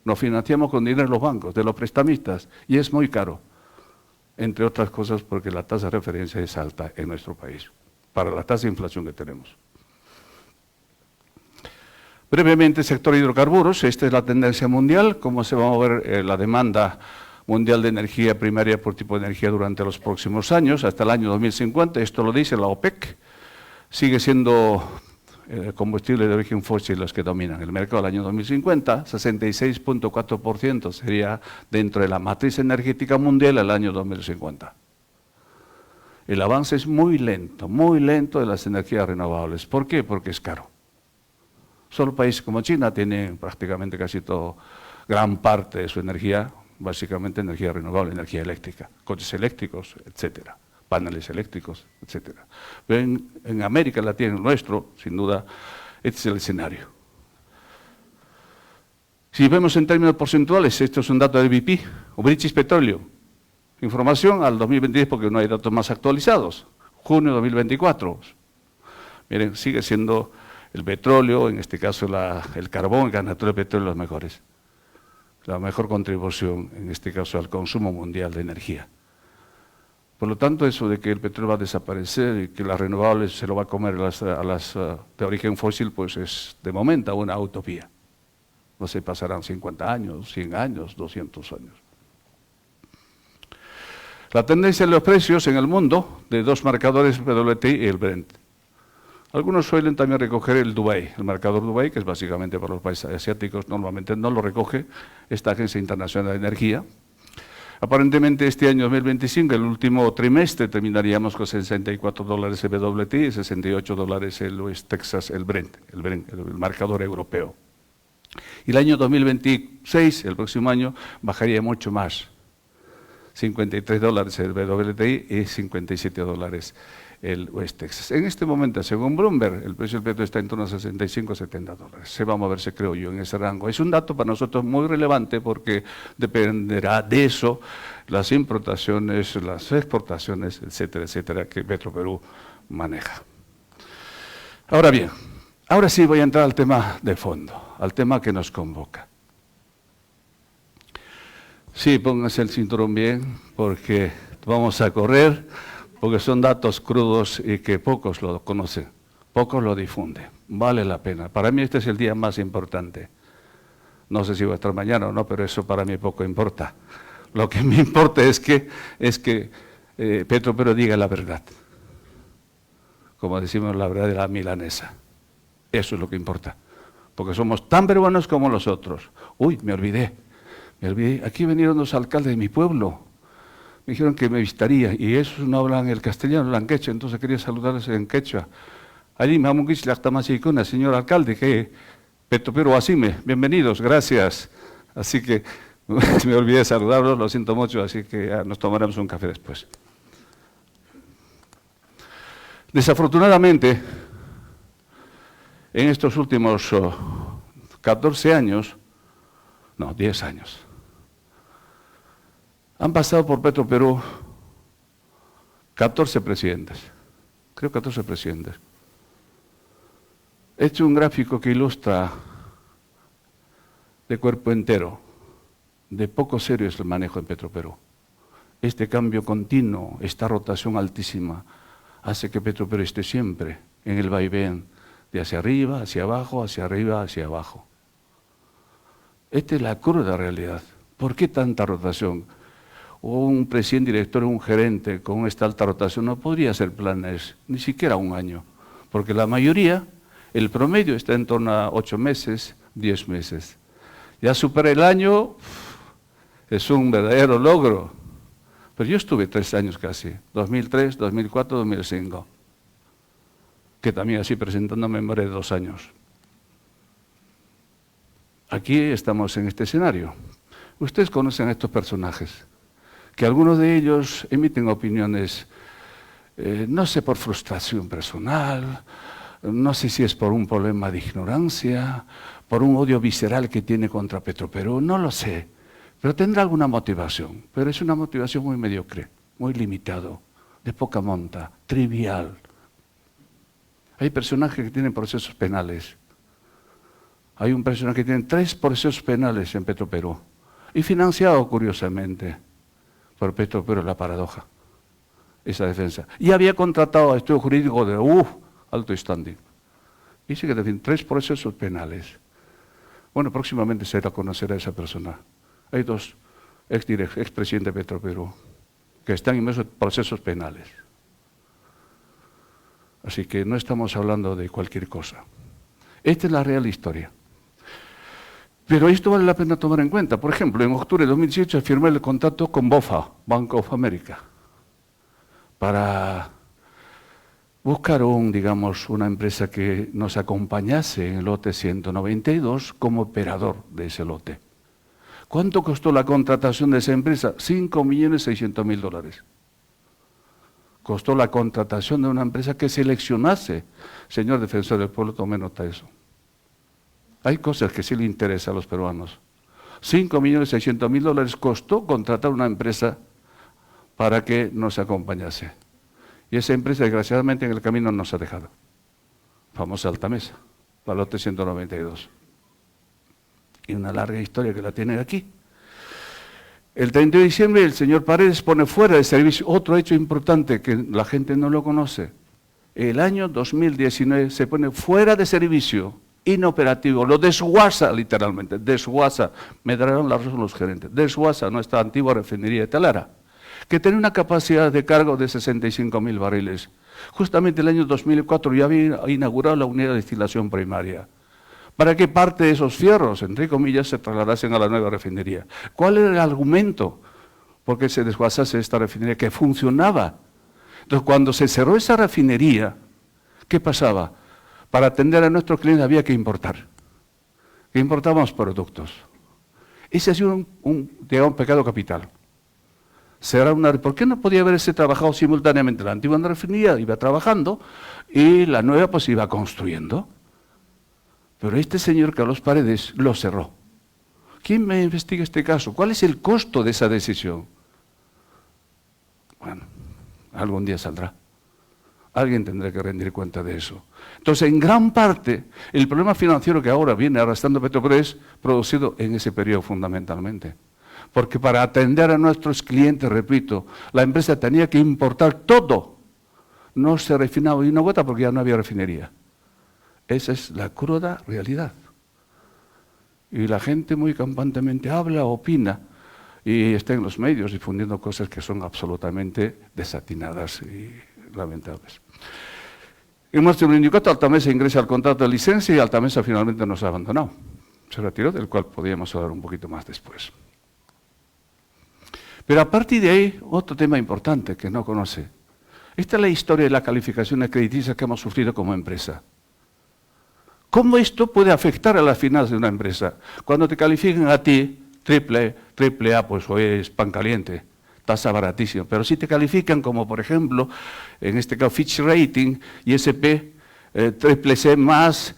Nos financiamos con dinero de los bancos, de los prestamistas, y es muy caro. Entre otras cosas porque la tasa de referencia es alta en nuestro país, para la tasa de inflación que tenemos. Brevemente, sector hidrocarburos, esta es la tendencia mundial, cómo se va a mover la demanda mundial de energía primaria por tipo de energía durante los próximos años, hasta el año 2050, esto lo dice la OPEC, sigue siendo combustibles de origen fósil los que dominan el mercado al año 2050, 66.4% sería dentro de la matriz energética mundial al año 2050. El avance es muy lento de las energías renovables. ¿Por qué? Porque es caro. Solo países como China tienen prácticamente casi todo, gran parte de su energía, básicamente energía renovable, energía eléctrica, coches eléctricos, etcétera, paneles eléctricos, etcétera. En América Latina, nuestro, sin duda, este es el escenario. Si vemos en términos porcentuales, esto es un dato de BP, o British Petroleum, información al 2023 porque no hay datos más actualizados, junio 2024. Miren, sigue siendo el petróleo, en este caso el carbón, el gas natural, el petróleo, los mejores. La mejor contribución, en este caso, al consumo mundial de energía. Por lo tanto, eso de que el petróleo va a desaparecer y que las renovables se lo va a comer a las de origen fósil, pues es de momento una utopía. No se pasarán 50 años, 100 años, 200 años. La tendencia de los precios en el mundo de dos marcadores, WTI y el Brent. Algunos suelen también recoger el Dubái, el marcador Dubái, que es básicamente para los países asiáticos, normalmente no lo recoge esta Agencia Internacional de Energía. Aparentemente este año 2025, el último trimestre, terminaríamos con $64 el WTI y $68 el West Texas, el Brent, el marcador europeo. Y el año 2026, el próximo año, bajaría mucho más. $53 el WTI y $57 el West Texas. En este momento, según Bloomberg, el precio del petróleo está en torno a 65 a 70 dólares. Se va a moverse, creo yo, en ese rango. Es un dato para nosotros muy relevante porque dependerá de eso las importaciones, las exportaciones, etcétera, etcétera, que Petroperú maneja. Ahora bien, ahora sí voy a entrar al tema de fondo, al tema que nos convoca. Sí, pónganse el cinturón bien porque vamos a correr, porque son datos crudos y que pocos lo conocen, pocos lo difunden. Vale la pena. Para mí este es el día más importante. No sé si va a estar mañana o no, pero eso para mí poco importa. Lo que me importa es que Petroperú diga la verdad. Como decimos, la verdad de la milanesa. Eso es lo que importa. Porque somos tan peruanos como los otros. Uy, me olvidé. Aquí vinieron los alcaldes de mi pueblo. Me dijeron que me visitaría. Y esos no hablan el castellano, hablan quechua. Entonces quería saludarles en quechua. Allí me amo señor alcalde, que Petroperú asime. Bienvenidos, gracias. Así que me olvidé de saludarlos, lo siento mucho, así que nos tomaremos un café después. Desafortunadamente, en estos últimos 14 años, no, 10 años, han pasado por Petroperú 14 presidentes, creo 14 presidentes. He hecho un gráfico que ilustra de cuerpo entero, de poco serio es el manejo en Petroperú. Este cambio continuo, esta rotación altísima, hace que Petroperú esté siempre en el vaivén de hacia arriba, hacia abajo, hacia arriba, hacia abajo. Esta es la cruda realidad. ¿Por qué tanta rotación? Un presidente, director, un gerente con esta alta rotación no podría hacer planes, ni siquiera un año, porque la mayoría, el promedio está en torno a 8 meses, 10 meses. Ya supera el año, es un verdadero logro. Pero yo estuve 3 años casi, 2003, 2004, 2005, que también así presentándome en de 2 años. Aquí estamos en este escenario. Ustedes conocen a estos personajes, que algunos de ellos emiten opiniones, no sé, por frustración personal, no sé si es por un problema de ignorancia, por un odio visceral que tiene contra Petroperú, no lo sé, pero tendrá alguna motivación, pero es una motivación muy mediocre, muy limitado, de poca monta, trivial. Hay personajes que tienen procesos penales. Hay un personaje que tiene 3 procesos penales en Petroperú y financiado, curiosamente, por Petroperú, la paradoja, esa defensa. Y había contratado a estudio jurídico de alto standing. Y sigue diciendo 3 procesos penales. Bueno, próximamente se irá a conocer a esa persona. Hay 2 expresidentes de Petroperú que están inmersos en procesos penales. Así que no estamos hablando de cualquier cosa. Esta es la real historia. Pero esto vale la pena tomar en cuenta. Por ejemplo, en octubre de 2018 firmé el contrato con BOFA, Bank of America, para buscar una empresa que nos acompañase en el lote 192 como operador de ese lote. ¿Cuánto costó la contratación de esa empresa? $5.600.000. Costó la contratación de una empresa que seleccionase. Señor defensor del pueblo, tome nota de eso. Hay cosas que sí le interesan a los peruanos. $5.600.000 costó contratar una empresa para que nos acompañase. Y esa empresa, desgraciadamente, en el camino nos ha dejado. Famosa Altamesa, la lote 192. Y una larga historia que la tienen aquí. El 30 de diciembre el señor Paredes pone fuera de servicio otro hecho importante que la gente no lo conoce. El año 2019 se pone fuera de servicio, inoperativo, lo desguaza literalmente, desguaza, me darán la razón los gerentes, desguaza nuestra antigua refinería de Talara, que tenía una capacidad de cargo de 65.000 barriles. Justamente el año 2004 ya había inaugurado la unidad de destilación primaria, para que parte de esos fierros, entre comillas, se trasladasen a la nueva refinería. ¿Cuál era el argumento por qué se desguazase esta refinería que funcionaba? Entonces, cuando se cerró esa refinería, ¿qué pasaba? Para atender a nuestros clientes había que importar. Que importábamos productos. Ese ha sido un pecado capital. ¿Por qué no podía haberse trabajado simultáneamente? La antigua refinería iba trabajando y la nueva pues iba construyendo. Pero este señor Carlos Paredes lo cerró. ¿Quién me investiga este caso? ¿Cuál es el costo de esa decisión? Bueno, algún día saldrá. Alguien tendrá que rendir cuenta de eso. Entonces, en gran parte, el problema financiero que ahora viene arrastrando Petroperú es producido en ese periodo fundamentalmente. Porque para atender a nuestros clientes, repito, la empresa tenía que importar todo. No se refinaba ni una gota porque ya no había refinería. Esa es la cruda realidad. Y la gente muy campantemente habla, opina, y está en los medios difundiendo cosas que son absolutamente desatinadas y lamentables. En marzo del 2024, Altamesa ingresa al contrato de licencia y Altamesa finalmente nos ha abandonado. Se retiró, del cual podríamos hablar un poquito más después. Pero a partir de ahí, otro tema importante que no conoce. Esta es la historia de la calificación crediticia que hemos sufrido como empresa. ¿Cómo esto puede afectar a las finanzas de una empresa? Cuando te califican a ti, triple A, pues hoy es pan caliente, tasa baratísima. Pero si te califican como, por ejemplo, en este caso Fitch Rating, ISP, triple C más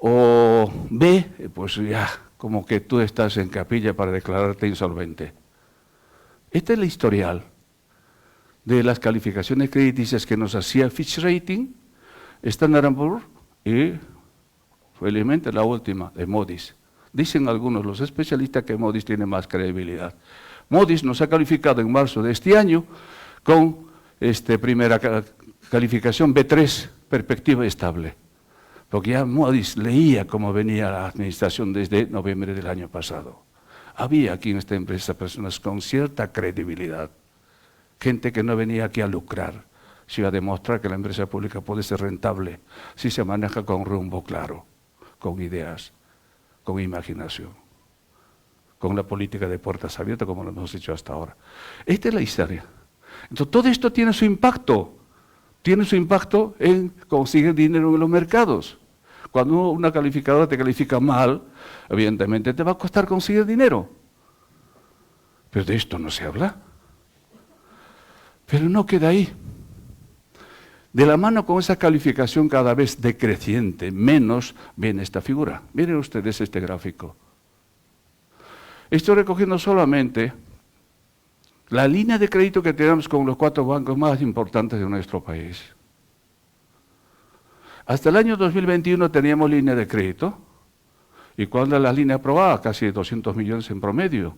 o B, pues ya, como que tú estás en capilla para declararte insolvente. Este es el historial de las calificaciones crediticias que nos hacía Fitch Rating, Standard & Poor's y felizmente la última de Moody's. Dicen algunos los especialistas que Moody's tiene más credibilidad. Moody's nos ha calificado en marzo de este año con primera calificación B3, perspectiva estable. Porque ya Moody's leía cómo venía la administración desde noviembre del año pasado. Había aquí en esta empresa personas con cierta credibilidad, gente que no venía aquí a lucrar, sino a demostrar que la empresa pública puede ser rentable si se maneja con rumbo claro, con ideas, con imaginación, con la política de puertas abiertas como lo hemos hecho hasta ahora. Esta es la historia. Entonces todo esto tiene su impacto en conseguir dinero en los mercados. Cuando una calificadora te califica mal, evidentemente te va a costar conseguir dinero. Pero de esto no se habla. Pero no queda ahí. De la mano con esa calificación cada vez decreciente, menos viene esta figura. Miren ustedes este gráfico. Estoy recogiendo solamente la línea de crédito que tenemos con los 4 bancos más importantes de nuestro país. Hasta el año 2021 teníamos línea de crédito. ¿Y cuál era la línea aprobada? Casi 200 millones en promedio.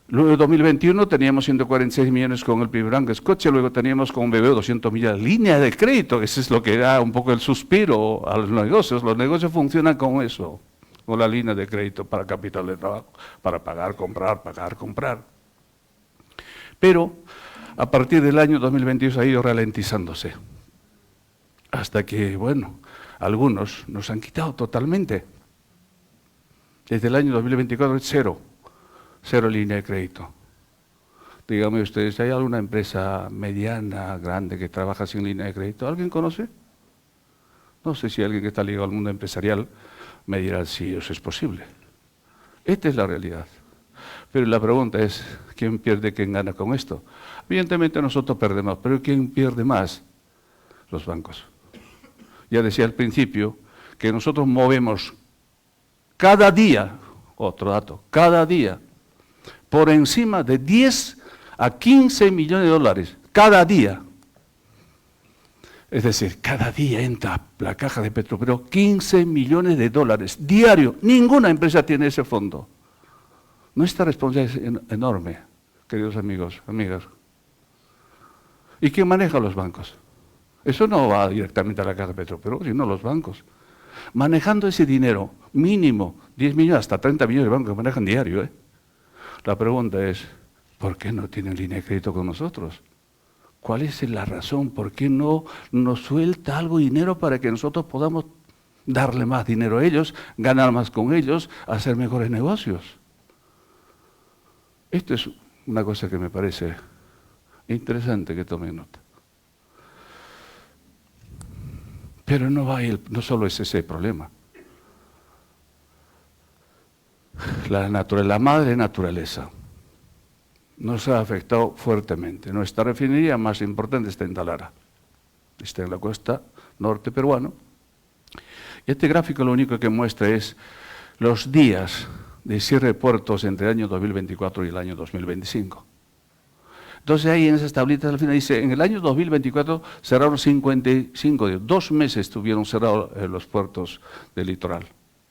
Luego en 2021 teníamos 146 millones con el PIB Bank Scotia, luego teníamos con BBVA 200 millones. Línea de crédito, eso es lo que da un poco el suspiro a los negocios. Los negocios funcionan con eso, con la línea de crédito para capital de trabajo, para pagar, comprar. Pero a partir del año 2022 ha ido ralentizándose. Hasta que, bueno, algunos nos han quitado totalmente. Desde el año 2024 es cero línea de crédito. Díganme ustedes, ¿hay alguna empresa mediana, grande, que trabaja sin línea de crédito? ¿Alguien conoce? No sé si alguien que está ligado al mundo empresarial me dirá si eso es posible. Esta es la realidad. Pero la pregunta es, ¿quién pierde, quién gana con esto? Evidentemente nosotros perdemos, pero ¿quién pierde más? Los bancos. Ya decía al principio que nosotros movemos cada día, otro dato, cada día, por encima de 10 a 15 millones de dólares, cada día. Es decir, cada día entra a la caja de Petroperú 15 millones de dólares diario. Ninguna empresa tiene ese fondo. Nuestra responsabilidad es enorme, queridos amigos, amigas. ¿Y quién maneja los bancos? Eso no va directamente a la caja de Petroperú, sino los bancos. Manejando ese dinero, mínimo 10 millones, hasta 30 millones de bancos que manejan diario. La pregunta es, ¿por qué no tienen línea de crédito con nosotros? ¿Cuál es la razón? ¿Por qué no nos suelta algo de dinero para que nosotros podamos darle más dinero a ellos, ganar más con ellos, hacer mejores negocios? Esto es una cosa que me parece interesante que tomen nota. Pero no solo es ese problema. La madre naturaleza nos ha afectado fuertemente. Nuestra refinería más importante está en Talara, está en la costa norte peruana. Y este gráfico lo único que muestra es los días de cierre de puertos entre el año 2024 y el año 2025. Entonces ahí en esas tablitas al final dice, en el año 2024 cerraron 55 días, 2 meses estuvieron cerrados los puertos del litoral.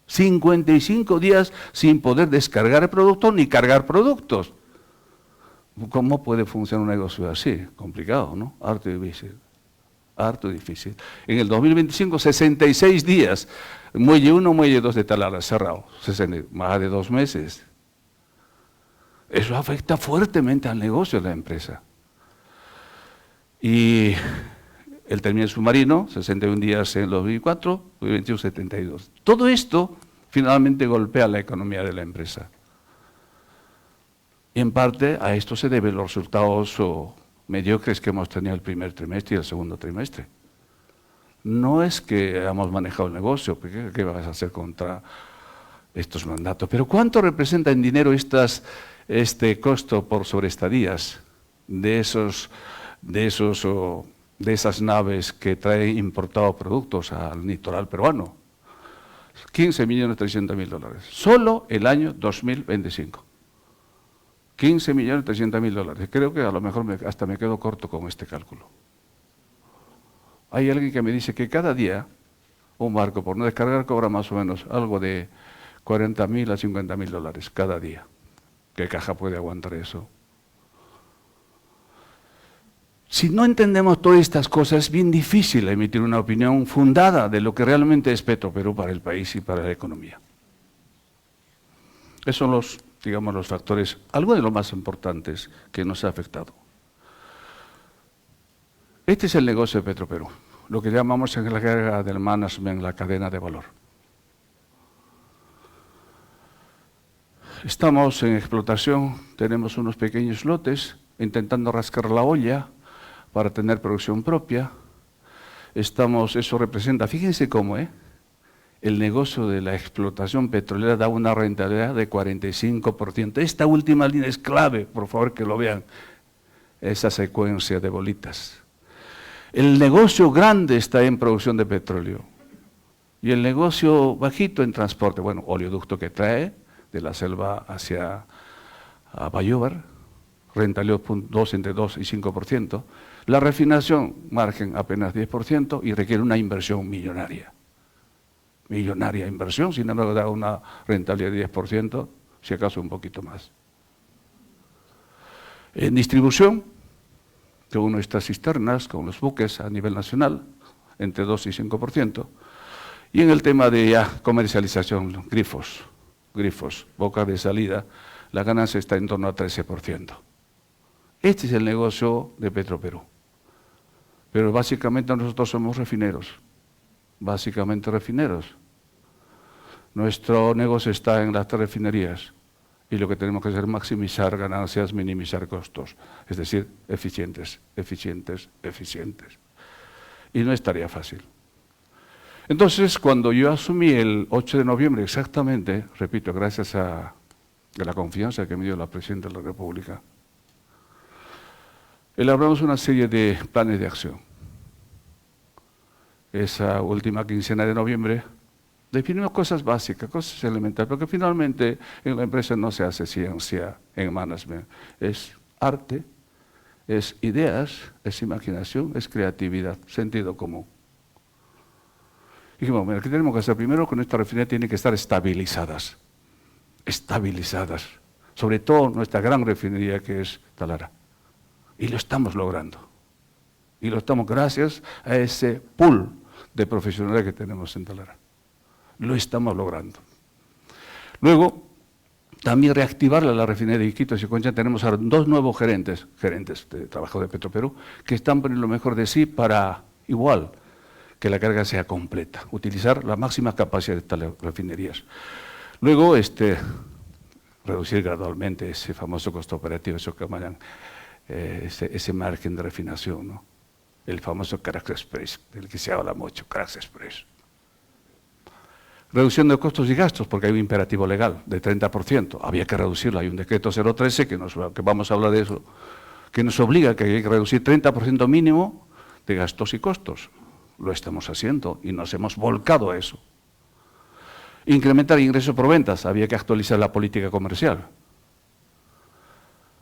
55 días sin poder descargar el producto ni cargar productos. ¿Cómo puede funcionar un negocio así? Complicado, ¿no? Harto difícil. Harto difícil. En el 2025, 66 días. Muelle 1, muelle 2 de Talara cerrado. Más de 2 meses. Eso afecta fuertemente al negocio de la empresa. Y el terminal submarino, 61 días en el 2004, 2021, 72. Todo esto finalmente golpea la economía de la empresa. Y en parte a esto se deben los resultados mediocres que hemos tenido el primer trimestre y el segundo trimestre. No es que hayamos manejado el negocio, porque ¿qué vas a hacer contra estos mandatos? Pero ¿cuánto representa en dinero este costo por sobreestadías de esas naves que traen importados productos al litoral peruano? 15.300.000 dólares. Solo el año 2025. 15.300.000 dólares. Creo que a lo mejor hasta me quedo corto con este cálculo. Hay alguien que me dice que cada día un barco por no descargar cobra más o menos algo de 40.000 a 50.000 dólares cada día. ¿Qué caja puede aguantar eso? Si no entendemos todas estas cosas, es bien difícil emitir una opinión fundada de lo que realmente es Petroperú para el país y para la economía. Esos son los factores, algunos de los más importantes que nos ha afectado. Este es el negocio de Petroperú, lo que llamamos en la jerga del management la cadena de valor. Estamos en explotación, tenemos unos pequeños lotes, intentando rascar la olla para tener producción propia. Eso representa, fíjense cómo, el negocio de la explotación petrolera da una rentabilidad de 45%. Esta última línea es clave, por favor que lo vean, esa secuencia de bolitas. El negocio grande está en producción de petróleo y el negocio bajito en transporte, bueno, oleoducto que trae de la selva hacia Bayóvar, rentabilidad entre 2 y 5%. La refinación, margen apenas 10% y requiere una inversión millonaria. Millonaria inversión, sin embargo da una rentabilidad de 10%, si acaso un poquito más. En distribución, con nuestras cisternas, con los buques a nivel nacional, entre 2 y 5%. Y en el tema de comercialización, grifos, boca de salida, la ganancia está en torno a 13%. Este es el negocio de Petroperú. Pero básicamente nosotros somos refineros, básicamente refineros. Nuestro negocio está en las 3 refinerías y lo que tenemos que hacer es maximizar ganancias, minimizar costos, es decir, eficientes. Y no es tarea fácil. Entonces, cuando yo asumí el 8 de noviembre exactamente, repito, gracias a la confianza que me dio la Presidenta de la República, elaboramos una serie de planes de acción. Esa última quincena de noviembre definimos cosas básicas, cosas elementales, porque finalmente en la empresa no se hace ciencia en management, es arte, es ideas, es imaginación, es creatividad, sentido común. Dijimos, bueno, ¿qué tenemos que hacer? Primero, que nuestra refinería tiene que estar estabilizadas, sobre todo nuestra gran refinería que es Talara. Y lo estamos logrando. Y lo estamos gracias a ese pool de profesionales que tenemos en Talara. Lo estamos logrando. Luego, también reactivar la refinería de Iquitos y Concha. Tenemos ahora 2 nuevos gerentes de trabajo de Petroperú, que están poniendo lo mejor de sí para, igual, que la carga sea completa. Utilizar la máxima capacidad de estas refinerías. Luego, reducir gradualmente ese famoso costo operativo, eso que llaman ese margen de refinación, ¿no? El famoso crack express, del que se habla mucho, crack express. Reducción de costos y gastos, porque hay un imperativo legal de 30%. Había que reducirlo, hay un decreto 013 que vamos a hablar de eso, que nos obliga a que hay que reducir 30% mínimo de gastos y costos. Lo estamos haciendo y nos hemos volcado a eso. Incrementar ingresos por ventas, había que actualizar la política comercial.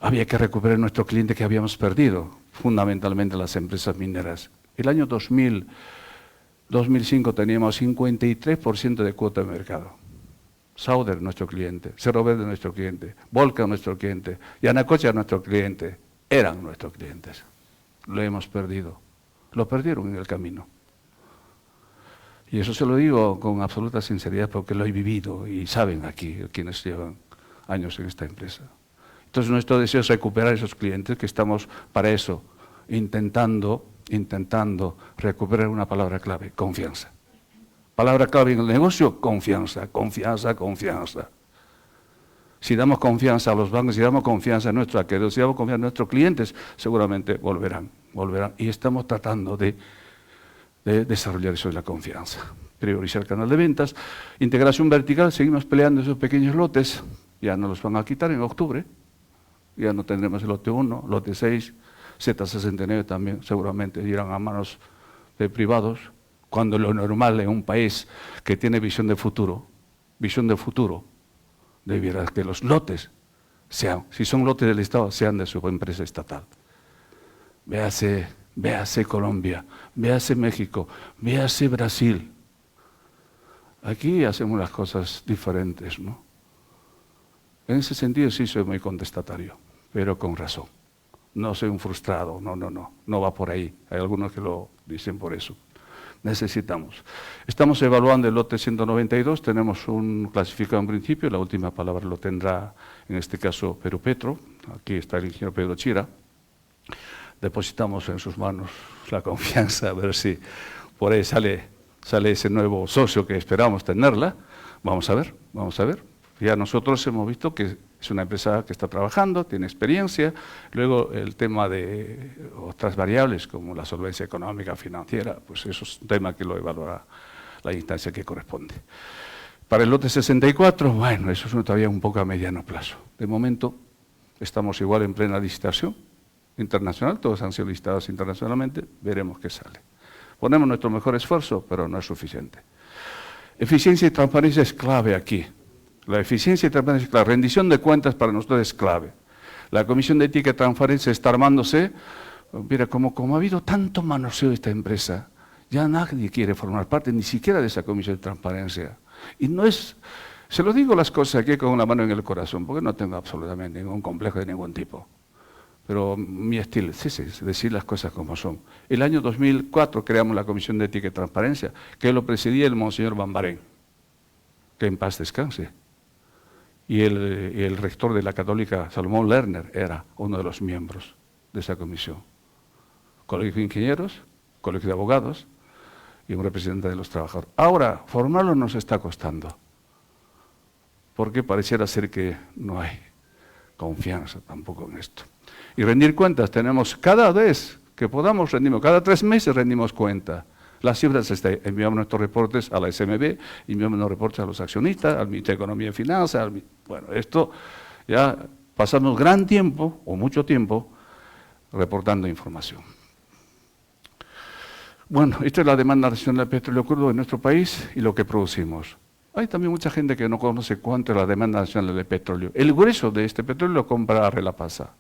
Había que recuperar nuestro cliente que habíamos perdido, fundamentalmente las empresas mineras. El año 2005 teníamos 53% de cuota de mercado. Sauder, nuestro cliente, Cerro Verde, nuestro cliente, Volcan, nuestro cliente, Yanacocha, nuestro cliente, eran nuestros clientes. Lo hemos perdido. Lo perdieron en el camino. Y eso se lo digo con absoluta sinceridad porque lo he vivido y saben aquí quienes llevan años en esta empresa. Entonces nuestro deseo es recuperar esos clientes, que estamos para eso, intentando recuperar una palabra clave: confianza. Palabra clave en el negocio: confianza, confianza, confianza. Si damos confianza a los bancos, si damos confianza a nuestros acreedores, si damos confianza a nuestros clientes, seguramente volverán. Y estamos tratando de desarrollar eso de la confianza. Priorizar el canal de ventas, integración vertical, seguimos peleando esos pequeños lotes, ya no los van a quitar en octubre, ya no tendremos el lote 1, lote 6, Z69 también seguramente irán a manos de privados, cuando lo normal en un país que tiene visión de futuro, debiera que los lotes sean, si son lotes del Estado, sean de su empresa estatal. Véase Colombia, véase México, véase Brasil. Aquí hacemos las cosas diferentes, ¿no? En ese sentido sí soy muy contestatario, pero con razón. No soy un frustrado, no va por ahí. Hay algunos que lo dicen por eso. Necesitamos. Estamos evaluando el lote 192, tenemos un clasificado en principio, la última palabra lo tendrá en este caso Perú Petro, aquí está el ingeniero Pedro Chira. Depositamos en sus manos la confianza, a ver si por ahí sale ese nuevo socio que esperamos tenerla. Vamos a ver. Ya nosotros hemos visto que es una empresa que está trabajando, tiene experiencia. Luego el tema de otras variables como la solvencia económica, financiera, pues eso es un tema que lo evaluará la instancia que corresponde. Para el lote 64, bueno, eso es todavía un poco a mediano plazo. De momento estamos igual en plena licitación internacional, todos han sido licitados internacionalmente, veremos qué sale. Ponemos nuestro mejor esfuerzo, pero no es suficiente. Eficiencia y transparencia es clave aquí. La eficiencia y transparencia es clave. Rendición de cuentas para nosotros es clave. La Comisión de Ética y Transparencia está armándose. Mira, como ha habido tanto manoseo de esta empresa, ya nadie quiere formar parte ni siquiera de esa Comisión de Transparencia. Y no es, se lo digo las cosas aquí con la mano en el corazón, porque no tengo absolutamente ningún complejo de ningún tipo. Pero mi estilo es decir las cosas como son. El año 2004 creamos la Comisión de Ética y Transparencia, que lo presidía el Monseñor Bambarén, que en paz descanse. Y el rector de la Católica, Salomón Lerner, era uno de los miembros de esa comisión. Colegio de ingenieros, colegio de abogados y un representante de los trabajadores. Ahora, formarlo nos está costando, porque pareciera ser que no hay confianza tampoco en esto. Y rendir cuentas, tenemos cada vez que podamos, cada 3 meses rendimos cuenta. Las cifras, enviamos nuestros reportes a la SMB, enviamos los reportes a los accionistas, al Ministerio de Economía y Finanzas. Bueno, esto ya pasamos gran tiempo, o mucho tiempo, reportando información. Bueno, esta es la demanda nacional de petróleo crudo en nuestro país y lo que producimos. Hay también mucha gente que no conoce cuánto es la demanda nacional de petróleo. El grueso de este petróleo lo compra Relapasa.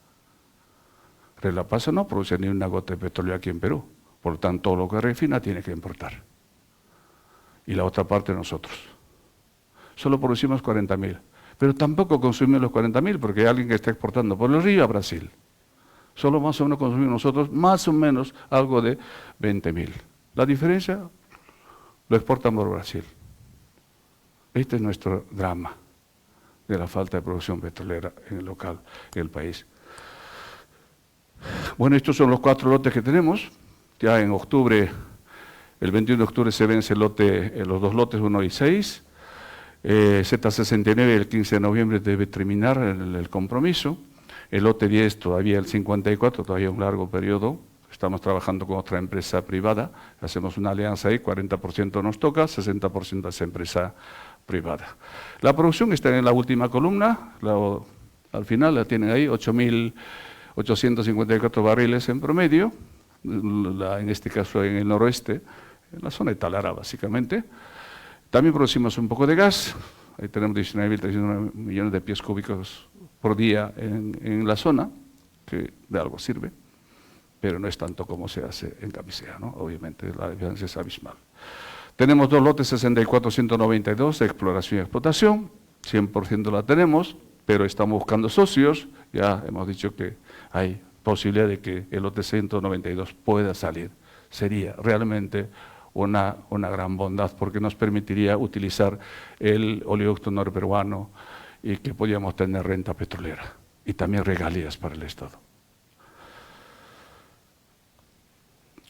Relapasa no produce ni una gota de petróleo aquí en Perú. Por lo tanto, todo lo que refina tiene que importar. Y la otra parte nosotros. Solo producimos 40.000. Pero tampoco consumimos los 40.000 porque hay alguien que está exportando por el río a Brasil. Solo más o menos consumimos nosotros más o menos algo de 20.000. La diferencia lo exportan por Brasil. Este es nuestro drama de la falta de producción petrolera en el local, en el país. Bueno, estos son los 4 lotes que tenemos. Ya en octubre, el 21 de octubre se vence los 2 lotes 1 y 6. Z69 el 15 de noviembre debe terminar el compromiso. El lote 10 todavía, el 54, todavía un largo periodo. Estamos trabajando con otra empresa privada, hacemos una alianza ahí, 40% nos toca, 60% es empresa privada. La producción está en la última columna, al final la tienen ahí, 8.854 barriles en promedio, en este caso en el noroeste, en la zona de Talara básicamente. También producimos un poco de gas, ahí tenemos 19.300 millones de pies cúbicos por día en la zona, que de algo sirve, pero no es tanto como se hace en Camisea, ¿no? Obviamente la diferencia es abismal. Tenemos 2 lotes 64.192 de exploración y explotación, 100% la tenemos, pero estamos buscando socios, ya hemos dicho que hay posibilidad de que el lote 192 pueda salir. Sería realmente una gran bondad porque nos permitiría utilizar el oleoducto norperuano y que podíamos tener renta petrolera y también regalías para el Estado.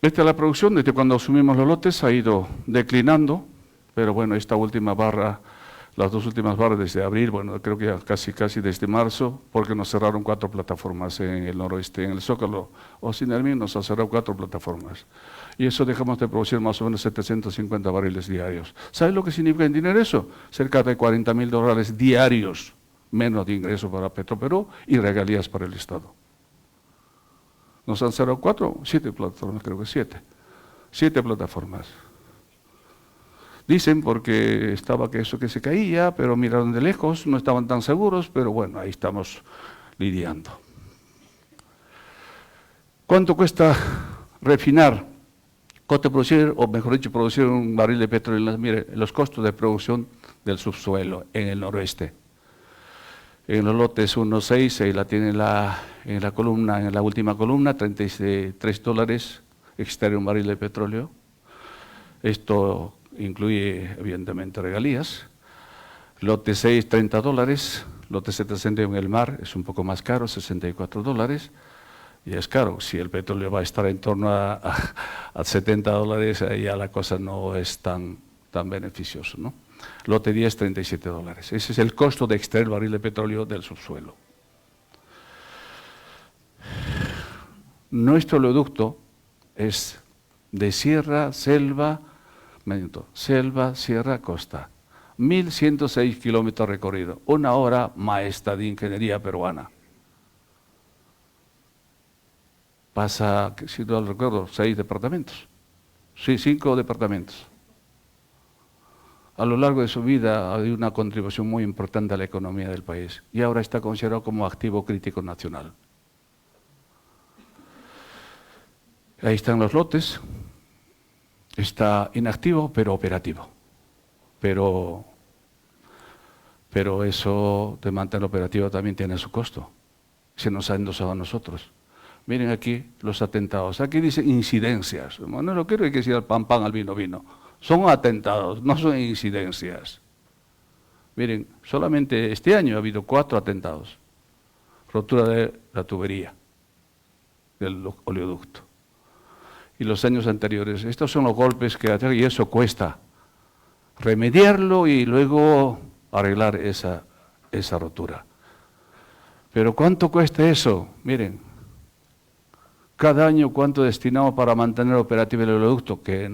Esta es la producción, desde cuando asumimos los lotes ha ido declinando, pero bueno, esta última barra, las 2 últimas barras desde abril, bueno, creo que ya casi desde marzo, porque nos cerraron 4 plataformas en el noroeste, en el Zócalo o Sinermin nos han cerrado 4 plataformas. Y eso dejamos de producir más o menos 750 barriles diarios. ¿Sabes lo que significa en dinero eso? Cerca de $40.000 diarios menos de ingreso para Petroperú y regalías para el Estado. Nos han cerrado 7 plataformas, creo que 7. 7 plataformas. Dicen porque estaba que eso que se caía, pero miraron de lejos, no estaban tan seguros, pero bueno, ahí estamos lidiando. ¿Cuánto cuesta refinar, producir, o mejor dicho, producir un barril de petróleo? Mire, los costos de producción del subsuelo en el noroeste. En los lotes 1.6, ahí la tiene en la columna, en la última columna, $33 extraer un barril de petróleo. Esto incluye, evidentemente, regalías. Lote 6, $30. Lote 700 en el mar es un poco más caro, $64. Y es caro. Si el petróleo va a estar en torno a $70, ahí ya la cosa no es tan beneficiosa, ¿no? Lote 10, $37. Ese es el costo de extraer el barril de petróleo del subsuelo. Nuestro oleoducto es de sierra, selva, sierra, costa. 1.106 kilómetros recorridos, una obra maestra de ingeniería peruana. Pasa, si no recuerdo, 6 departamentos. Sí, 5 departamentos. A lo largo de su vida ha dado una contribución muy importante a la economía del país y ahora está considerado como activo crítico nacional. Ahí están los lotes, está inactivo pero operativo. Pero eso de mantener operativo también tiene su costo. Se nos ha endosado a nosotros. Miren aquí los atentados. Aquí dice incidencias. No lo quiero que decir al pan, al vino. Son atentados, no son incidencias. Miren, solamente este año ha habido 4 atentados. Rotura de la tubería del oleoducto. Y los años anteriores, estos son los golpes que y eso cuesta remediarlo y luego arreglar esa rotura. Pero ¿cuánto cuesta eso? Miren, cada año cuánto destinamos para mantener operativo el oleoducto, que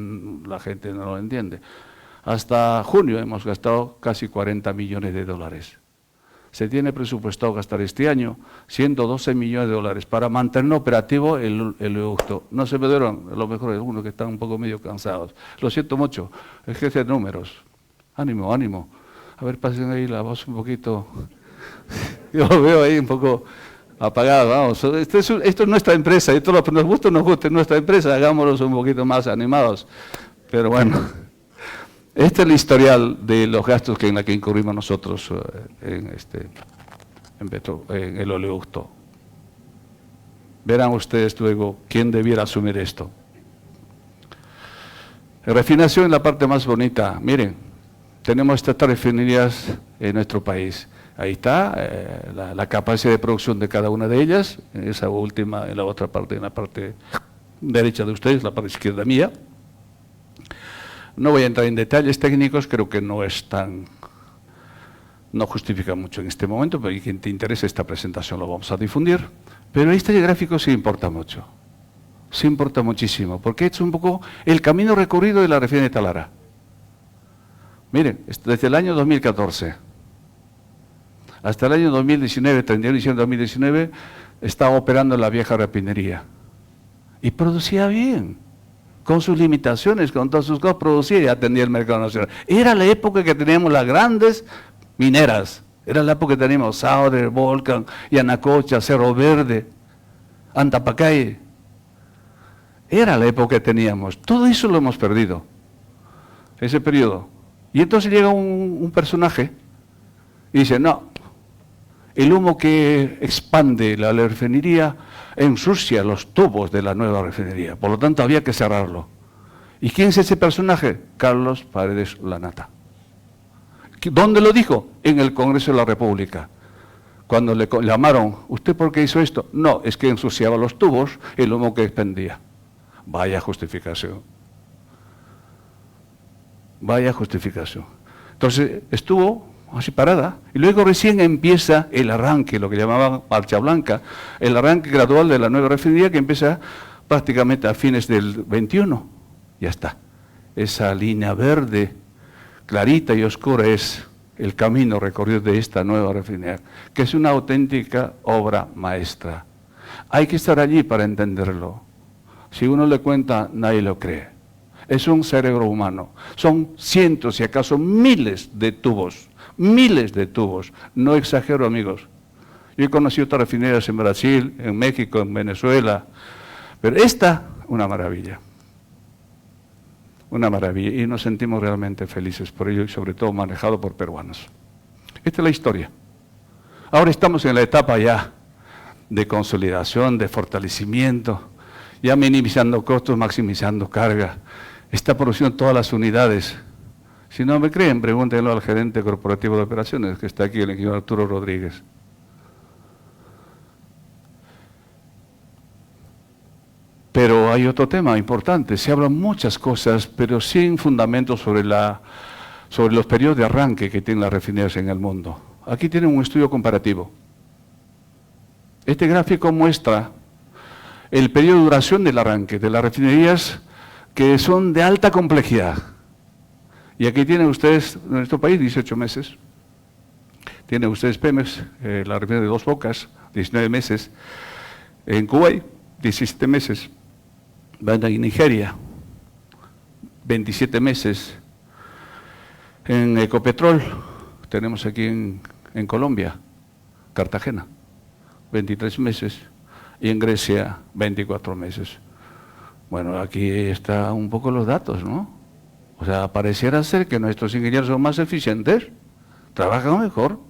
la gente no lo entiende. Hasta junio hemos gastado casi $40 millones. Se tiene presupuestado gastar este año $112 millones para mantener operativo el oleoducto. No se me dieron, a lo mejor algunos que están un poco medio cansados. Lo siento mucho, es que de números. Ánimo. A ver, pasen ahí la voz un poquito. Yo lo veo ahí un poco apagado, vamos. Esto es nuestra empresa, esto nos gusta o nos gusta, es nuestra empresa, hagámoslos un poquito más animados. Pero bueno, este es el historial de los gastos en la que incurrimos nosotros en el oleoducto. Verán ustedes luego quién debiera asumir esto. Refinación es la parte más bonita. Miren, tenemos estas 3 refinerías en nuestro país. Ahí está la capacidad de producción de cada una de ellas, en esa última, en la otra parte, en la parte derecha de ustedes, la parte izquierda mía. No voy a entrar en detalles técnicos, creo que no justifica mucho en este momento, pero quien te interese esta presentación lo vamos a difundir. Pero este gráfico sí importa mucho. sí importa muchísimo, porque es un poco el camino recorrido de la refinería de Talara. Miren, desde el año 2014 hasta el año 2019, 31 de diciembre de 2019, estaba operando la vieja refinería. Y producía bien, con sus limitaciones, con todas sus cosas, producía y atendía el mercado nacional. Era la época que teníamos las grandes mineras. Era la época que teníamos Sauder, Volcan, Yanacocha, Cerro Verde, Antapacay. Era la época que teníamos. Todo eso lo hemos perdido, ese periodo. Y entonces llega un personaje y dice, no, el humo que expande la refinería ensucia los tubos de la nueva refinería, por lo tanto había que cerrarlo. ¿Y quién es ese personaje? Carlos Paredes Lanata. ¿Dónde lo dijo? En el Congreso de la República. Cuando le llamaron, ¿usted por qué hizo esto? No, es que ensuciaba los tubos, el humo que expendía. Vaya justificación. Vaya justificación. Entonces estuvo así parada, y luego recién empieza el arranque, lo que llamaban marcha blanca, el arranque gradual de la nueva refinería que empieza prácticamente a fines del 21. Ya está. Esa línea verde, clarita y oscura, es el camino recorrido de esta nueva refinería, que es una auténtica obra maestra. Hay que estar allí para entenderlo. Si uno le cuenta, nadie lo cree. Es un cerebro humano. Son cientos y acaso miles de tubos. Miles de tubos. No exagero, amigos. Yo he conocido otras refinerías en Brasil, en México, en Venezuela. Pero esta, una maravilla. Una maravilla. Y nos sentimos realmente felices por ello y sobre todo manejado por peruanos. Esta es la historia. Ahora estamos en la etapa ya de consolidación, de fortalecimiento, ya minimizando costos, maximizando carga. Está produciendo todas las unidades. Si no me creen, pregúntenlo al gerente corporativo de operaciones, que está aquí, el ingeniero Arturo Rodríguez. Pero hay otro tema importante. Se hablan muchas cosas, pero sin fundamentos sobre los periodos de arranque que tienen las refinerías en el mundo. Aquí tienen un estudio comparativo. Este gráfico muestra el periodo de duración del arranque de las refinerías que son de alta complejidad. Y aquí tienen ustedes, en nuestro país, 18 meses. Tienen ustedes Pemex, la refinería de Dos Bocas, 19 meses. En Kuwait, 17 meses. Van a Nigeria, 27 meses. En Ecopetrol, tenemos aquí en Colombia, Cartagena, 23 meses. Y en Grecia, 24 meses. Bueno, aquí están un poco los datos, ¿no? O sea, pareciera ser que nuestros ingenieros son más eficientes, trabajan mejor.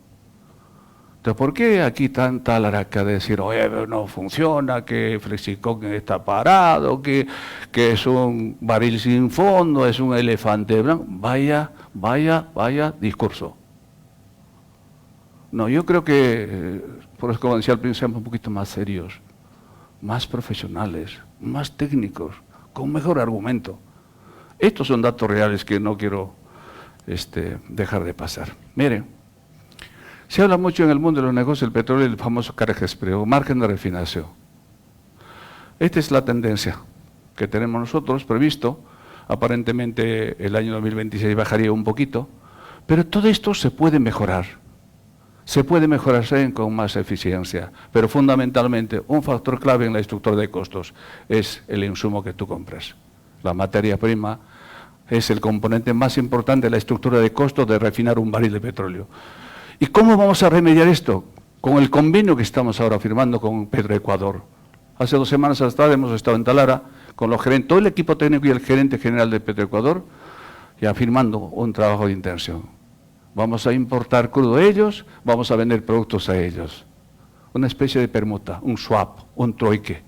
Entonces, ¿por qué aquí tanta laraca de decir, oye, no funciona, que Flexicon está parado, que es un barril sin fondo, es un elefante blanco? Vaya discurso. No, yo creo que, por eso como decía al principio, seamos un poquito más serios, más profesionales, más técnicos, con mejor argumento. Estos son datos reales que no quiero dejar de pasar. Miren, se habla mucho en el mundo de los negocios del petróleo del famoso carga express o margen de refinación. Esta es la tendencia que tenemos nosotros previsto. Aparentemente el año 2026 bajaría un poquito, pero todo esto se puede mejorar. Se puede mejorar con más eficiencia, pero fundamentalmente un factor clave en la estructura de costos es el insumo que tú compras. La materia prima es el componente más importante de la estructura de costos de refinar un barril de petróleo. ¿Y cómo vamos a remediar esto? Con el convenio que estamos ahora firmando con Petroecuador. Hace 2 semanas atrás hemos estado en Talara con los gerentes, todo el equipo técnico y el gerente general de Petroecuador, ya firmando un trabajo de intención. Vamos a importar crudo a ellos, vamos a vender productos a ellos. Una especie de permuta, un swap, un troike.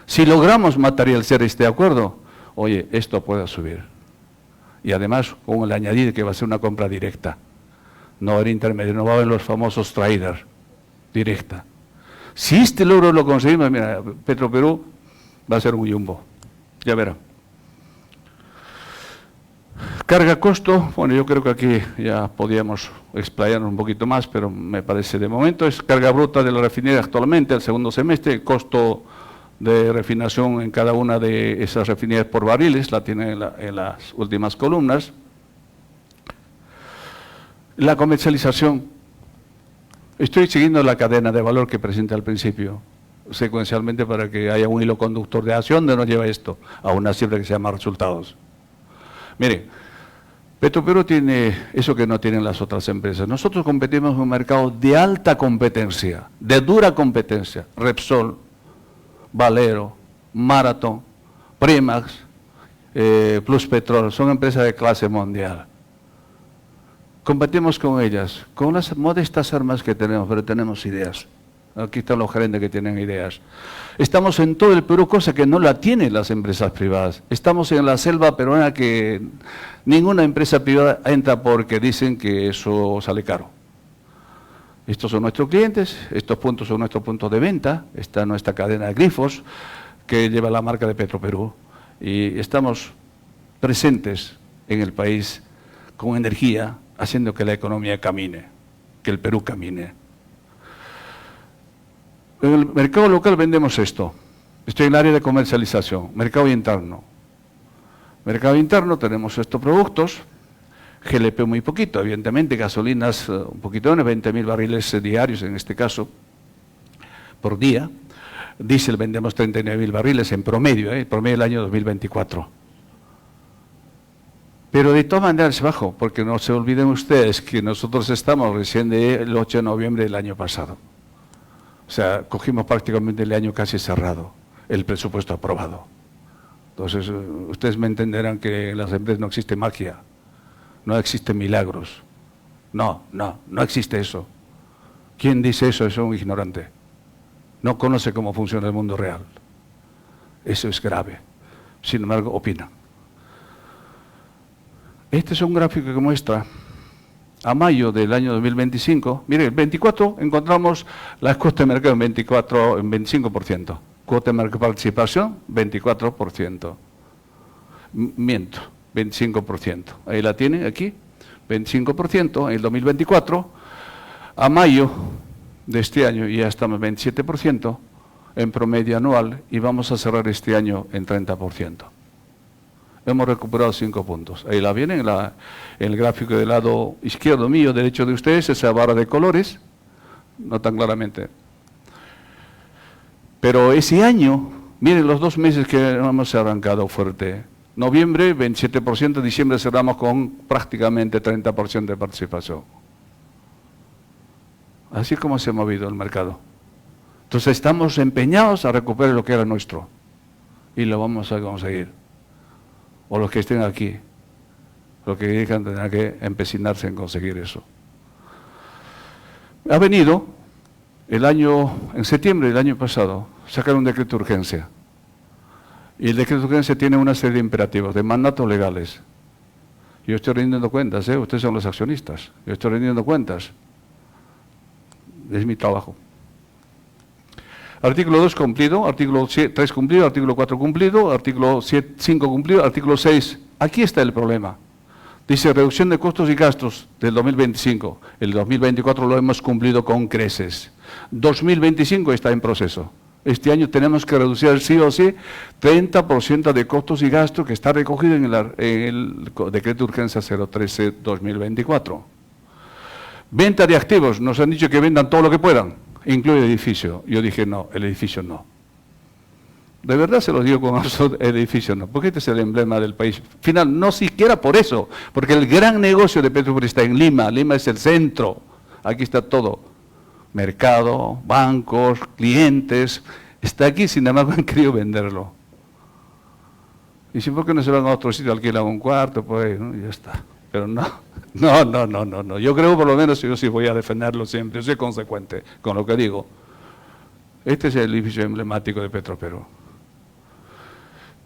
Si logramos materializar este acuerdo, oye, esto puede subir. Y además, con el añadido que va a ser una compra directa. No va a haber intermedio, no va a haber los famosos traders, directa. Si este logro lo conseguimos, mira, Petroperú va a ser un jumbo. Ya verán. Carga-costo, bueno, yo creo que aquí ya podíamos explayarnos un poquito más, pero me parece de momento es carga bruta de la refinería actualmente, el segundo semestre, costo de refinación en cada una de esas refinerías por barriles, la tienen en las últimas columnas. La comercialización. Estoy siguiendo la cadena de valor que presenté al principio, secuencialmente para que haya un hilo conductor de hacia dónde nos lleva esto, a una cifra que se llama resultados. Miren, Petroperú tiene eso que no tienen las otras empresas. Nosotros competimos en un mercado de alta competencia, de dura competencia. Repsol, Valero, Marathon, Primax, Plus Petrol, son empresas de clase mundial. Combatimos con ellas, con las modestas armas que tenemos, pero tenemos ideas. Aquí están los gerentes que tienen ideas. Estamos en todo el Perú, cosa que no la tienen las empresas privadas. Estamos en la selva peruana que ninguna empresa privada entra porque dicen que eso sale caro. Estos son nuestros clientes, estos puntos son nuestros puntos de venta, está nuestra cadena de grifos que lleva la marca de Petroperú y estamos presentes en el país con energía, haciendo que la economía camine, que el Perú camine. En el mercado local vendemos esto. Estoy en el área de comercialización, mercado interno. Mercado interno tenemos estos productos, GLP muy poquito, evidentemente, gasolinas un poquito, 20.000 barriles diarios en este caso, por día. Diésel vendemos 39.000 barriles en promedio, promedio del año 2024. Pero de todas maneras es bajo, porque no se olviden ustedes que nosotros estamos recién del 8 de noviembre del año pasado. O sea, cogimos prácticamente el año casi cerrado, el presupuesto aprobado. Entonces, ustedes me entenderán que en las empresas no existe magia, no existen milagros. No existe eso. Quien dice eso es un ignorante. No conoce cómo funciona el mundo real. Eso es grave. Sin embargo, opina. Este es un gráfico que muestra a mayo del año 2025, mire, el 24 encontramos la cuota de mercado en 25%, cuota de mercado de participación 24%, miento, 25%, ahí la tienen aquí, 25% en el 2024, a mayo de este año ya estamos en 27% en promedio anual y vamos a cerrar este año en 30%. Hemos recuperado 5 puntos. Ahí la vienen, en el gráfico del lado izquierdo mío, derecho de ustedes, esa barra de colores, no tan claramente. Pero ese año, miren los 2 meses que hemos arrancado fuerte. Noviembre, 27%, diciembre cerramos con prácticamente 30% de participación. Así como se ha movido el mercado. Entonces estamos empeñados a recuperar lo que era nuestro. Y lo vamos a conseguir. O los que estén aquí, los que digan tendrán que empecinarse en conseguir eso. Ha venido en septiembre del año pasado, sacaron un decreto de urgencia. Y el decreto de urgencia tiene una serie de imperativos, de mandatos legales. Yo estoy rindiendo cuentas, ustedes son los accionistas, yo estoy rindiendo cuentas. Es mi trabajo. Artículo 2 cumplido, artículo 3 cumplido, artículo 4 cumplido, artículo 5 cumplido, artículo 6. Aquí está el problema. Dice reducción de costos y gastos del 2025. El 2024 lo hemos cumplido con creces. 2025 está en proceso. Este año tenemos que reducir sí o sí 30% de costos y gastos que está recogido en el decreto de urgencia 013-2024. Venta de activos. Nos han dicho que vendan todo lo que puedan. Incluye el edificio. Yo dije, no, el edificio no. De verdad se lo digo con absoluto, el edificio no, porque este es el emblema del país. Final, no siquiera por eso, porque el gran negocio de Petroperú está en Lima. Lima es el centro. Aquí está todo. Mercado, bancos, clientes. Está aquí, sin embargo, han querido venderlo. Y si, ¿por qué no se van a otro sitio, alquilan un cuarto? Pues, ¿no? Y ya está. Pero no. Yo creo, por lo menos, yo sí voy a defenderlo siempre. Yo soy consecuente con lo que digo. Este es el edificio emblemático de Petroperú.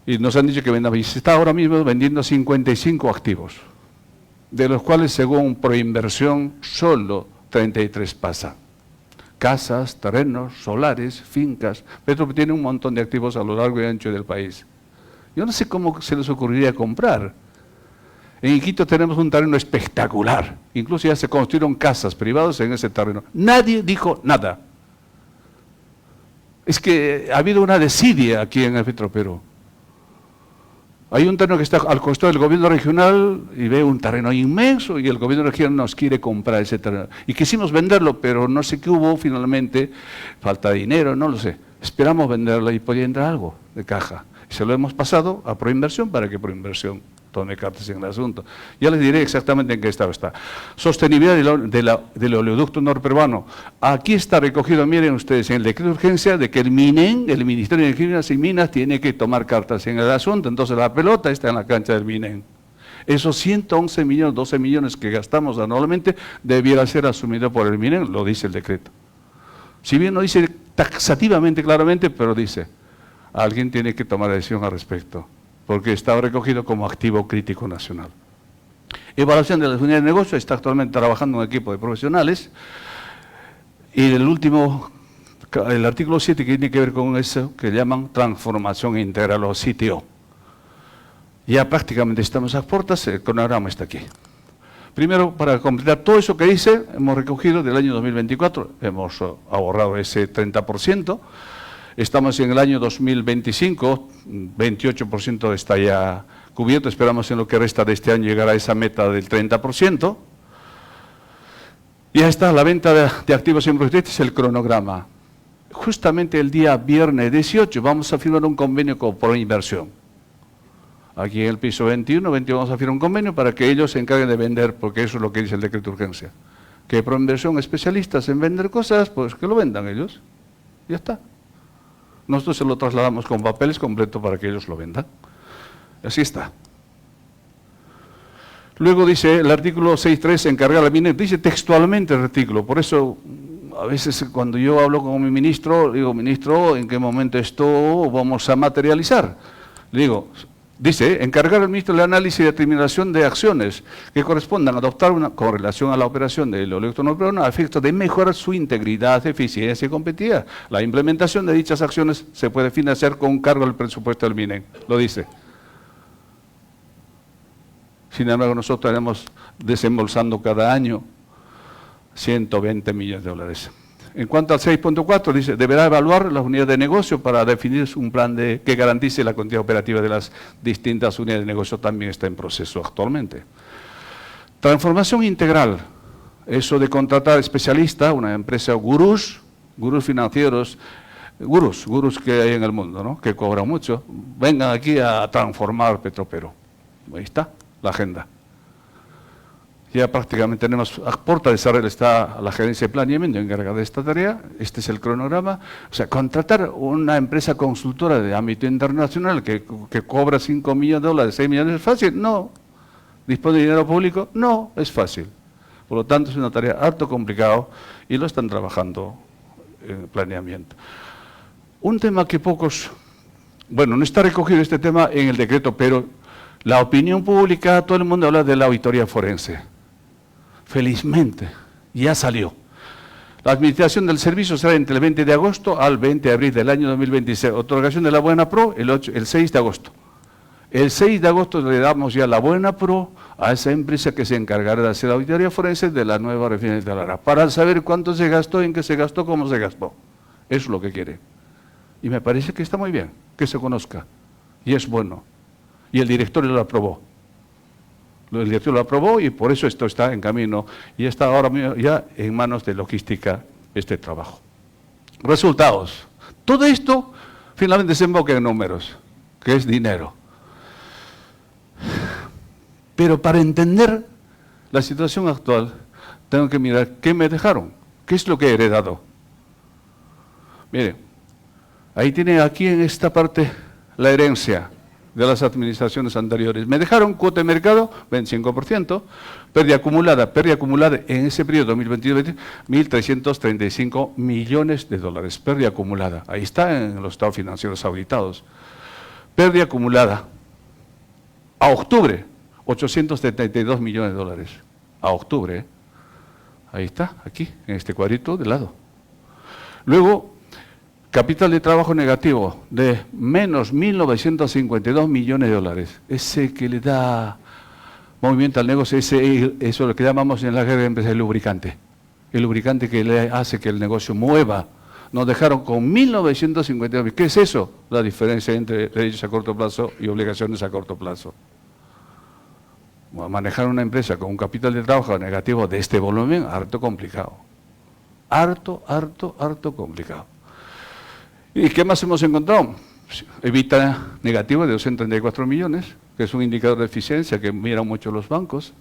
Y nos han dicho que vendamos. Y se está ahora mismo vendiendo 55 activos, de los cuales, según Proinversión, solo 33 pasan. Casas, terrenos, solares, fincas. Petroperú tiene un montón de activos a lo largo y ancho del país. Yo no sé cómo se les ocurriría comprar. En Iquitos tenemos un terreno espectacular. Incluso ya se construyeron casas privadas en ese terreno. Nadie dijo nada. Es que ha habido una desidia aquí en el Petroperú. Hay un terreno que está al costado del gobierno regional y ve un terreno inmenso y el gobierno regional nos quiere comprar ese terreno. Y quisimos venderlo, pero no sé qué hubo finalmente, falta de dinero, no lo sé. Esperamos venderlo y podía entrar algo de caja. Y se lo hemos pasado a Proinversión para que Proinversión tome cartas en el asunto. Ya les diré exactamente en qué estado está. Sostenibilidad del oleoducto norperuano. Aquí está recogido, miren ustedes, en el decreto de urgencia de que el MINEN, el Ministerio de Energía y Minas, tiene que tomar cartas en el asunto. Entonces la pelota está en la cancha del MINEN. Esos 111 millones, 12 millones que gastamos anualmente debiera ser asumido por el MINEN, lo dice el decreto. Si bien no dice taxativamente, claramente, pero dice, alguien tiene que tomar decisión al respecto, porque está recogido como activo crítico nacional. Evaluación de las unidades de negocio, está actualmente trabajando un equipo de profesionales, y el último, el artículo 7, que tiene que ver con eso, que llaman transformación integral o CTO. Ya prácticamente estamos a puertas, el cronograma está aquí. Primero, para completar todo eso que dice, hemos recogido del año 2024, hemos ahorrado ese 30%, estamos en el año 2025, 28% está ya cubierto, esperamos en lo que resta de este año llegar a esa meta del 30%. Ya está la venta de activos en proyectos, es el cronograma. Justamente el día viernes 18 vamos a firmar un convenio con Proinversión. Aquí en el piso 21 vamos a firmar un convenio para que ellos se encarguen de vender, porque eso es lo que dice el decreto de urgencia. Que Proinversión, especialistas en vender cosas, pues que lo vendan ellos. Ya está. Nosotros se lo trasladamos con papeles completos para que ellos lo vendan. Así está. Luego dice el artículo 6.3, encargar al MINEN, dice textualmente el artículo, por eso a veces cuando yo hablo con mi ministro, digo, ministro, ¿en qué momento esto vamos a materializar? Le digo, dice, encargar al ministro el análisis y determinación de acciones que correspondan a adoptar con relación a la operación del oleoducto norperuano a efecto de mejorar su integridad, eficiencia y competitividad. La implementación de dichas acciones se puede financiar con cargo del presupuesto del MINEN, lo dice. Sin embargo, nosotros estaremos desembolsando cada año 120 millones de dólares. En cuanto al 6.4, dice, deberá evaluar las unidades de negocio para definir un plan que garantice la continuidad operativa de las distintas unidades de negocio, también está en proceso actualmente. Transformación integral, eso de contratar especialistas, una empresa gurús financieros, gurús que hay en el mundo, ¿no?, que cobran mucho, vengan aquí a transformar Petroperú. Ahí está la agenda. Ya prácticamente tenemos, a Porta de Desarrollo está la gerencia de planeamiento encargada de esta tarea, este es el cronograma. O sea, contratar una empresa consultora de ámbito internacional que cobra 5 millones de dólares, 6 millones, ¿es fácil? No. ¿Dispone de dinero público? No, es fácil. Por lo tanto, es una tarea harto complicada y lo están trabajando en planeamiento. Un tema que pocos, bueno, no está recogido este tema en el decreto, pero la opinión pública, todo el mundo habla de la auditoría forense. Felizmente, ya salió. La administración del servicio será entre el 20 de agosto al 20 de abril del año 2026. Otorgación de la buena pro el 6 de agosto. El 6 de agosto le damos ya la buena pro a esa empresa que se encargará de hacer la auditoría forense de la nueva refinería de Talara, para saber cuánto se gastó, en qué se gastó, cómo se gastó. Eso es lo que quiere. Y me parece que está muy bien, que se conozca. Y es bueno. Y el directorio lo aprobó. El directorio lo aprobó y por eso esto está en camino y está ahora ya en manos de logística este trabajo. Resultados. Todo esto finalmente desemboca en números, que es dinero. Pero para entender la situación actual, tengo que mirar qué me dejaron, qué es lo que he heredado. Mire, ahí tiene aquí en esta parte la herencia de las administraciones anteriores. Me dejaron cuota de mercado, 25%, pérdida acumulada en ese periodo 2022, 1.335 millones de dólares, pérdida acumulada. Ahí está en los estados financieros auditados. Pérdida acumulada a octubre, 872 millones de dólares. A octubre, ahí está, aquí, en este cuadrito de lado. Luego, capital de trabajo negativo de menos 1.952 millones de dólares. Ese que le da movimiento al negocio, eso es lo que llamamos en la guerra de empresas el lubricante. El lubricante que le hace que el negocio mueva nos dejaron con 1.952 millones. ¿Qué es eso? La diferencia entre derechos a corto plazo y obligaciones a corto plazo. Manejar una empresa con un capital de trabajo negativo de este volumen, harto complicado. Harto complicado. ¿Y qué más hemos encontrado? EBITDA negativo de 234 millones, que es un indicador de eficiencia que miran mucho los bancos.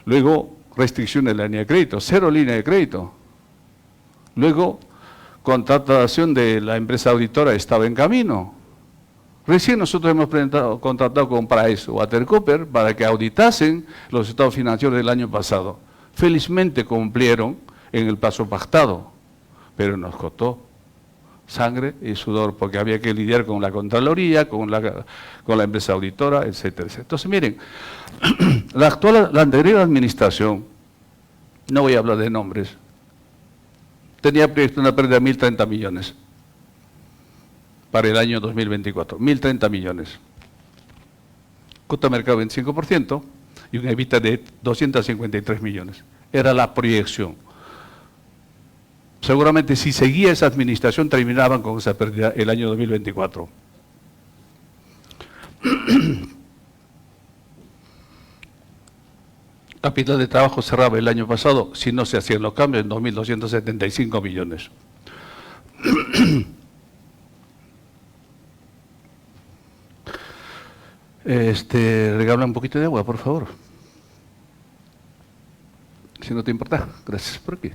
Luego, restricción de la línea de crédito, 0 línea de crédito. Luego, contratación de la empresa auditora estaba en camino. Recién nosotros hemos contratado con PricewaterhouseCoopers para que auditasen los estados financieros del año pasado. Felizmente cumplieron en el plazo pactado, pero nos costó sangre y sudor porque había que lidiar con la Contraloría, con la empresa auditora, etcétera, etcétera. Entonces, miren, la anterior administración, no voy a hablar de nombres, tenía previsto una pérdida de 1.030 millones para el año 2024, 1.030 millones. Cuota de mercado 25% y un EBITDA de 253 millones. Era la proyección. Seguramente si seguía esa administración terminaban con esa pérdida el año 2024. Capital de trabajo cerraba el año pasado, si no se hacían los cambios, en 2.275 millones. Regala un poquito de agua, por favor. Si no te importa. Gracias por aquí.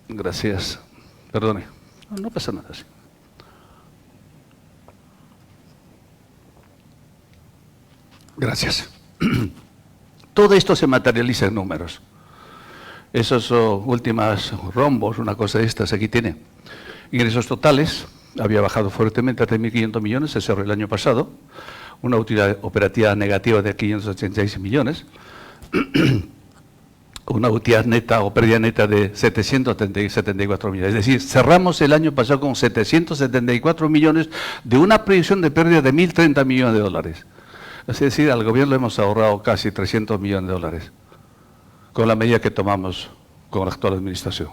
Gracias. Perdone. No pasa nada. Sí. Gracias. Todo esto se materializa en números. Esos últimas rombos, una cosa de estas, aquí tiene. Ingresos totales, había bajado fuertemente a 3.500 millones, se cerró el año pasado. Una utilidad operativa negativa de 586 millones. Una utilidad neta o pérdida neta de 774 millones. Es decir, cerramos el año pasado con 774 millones de una proyección de pérdida de 1.030 millones de dólares. Es decir, al gobierno le hemos ahorrado casi 300 millones de dólares con la medida que tomamos con la actual administración.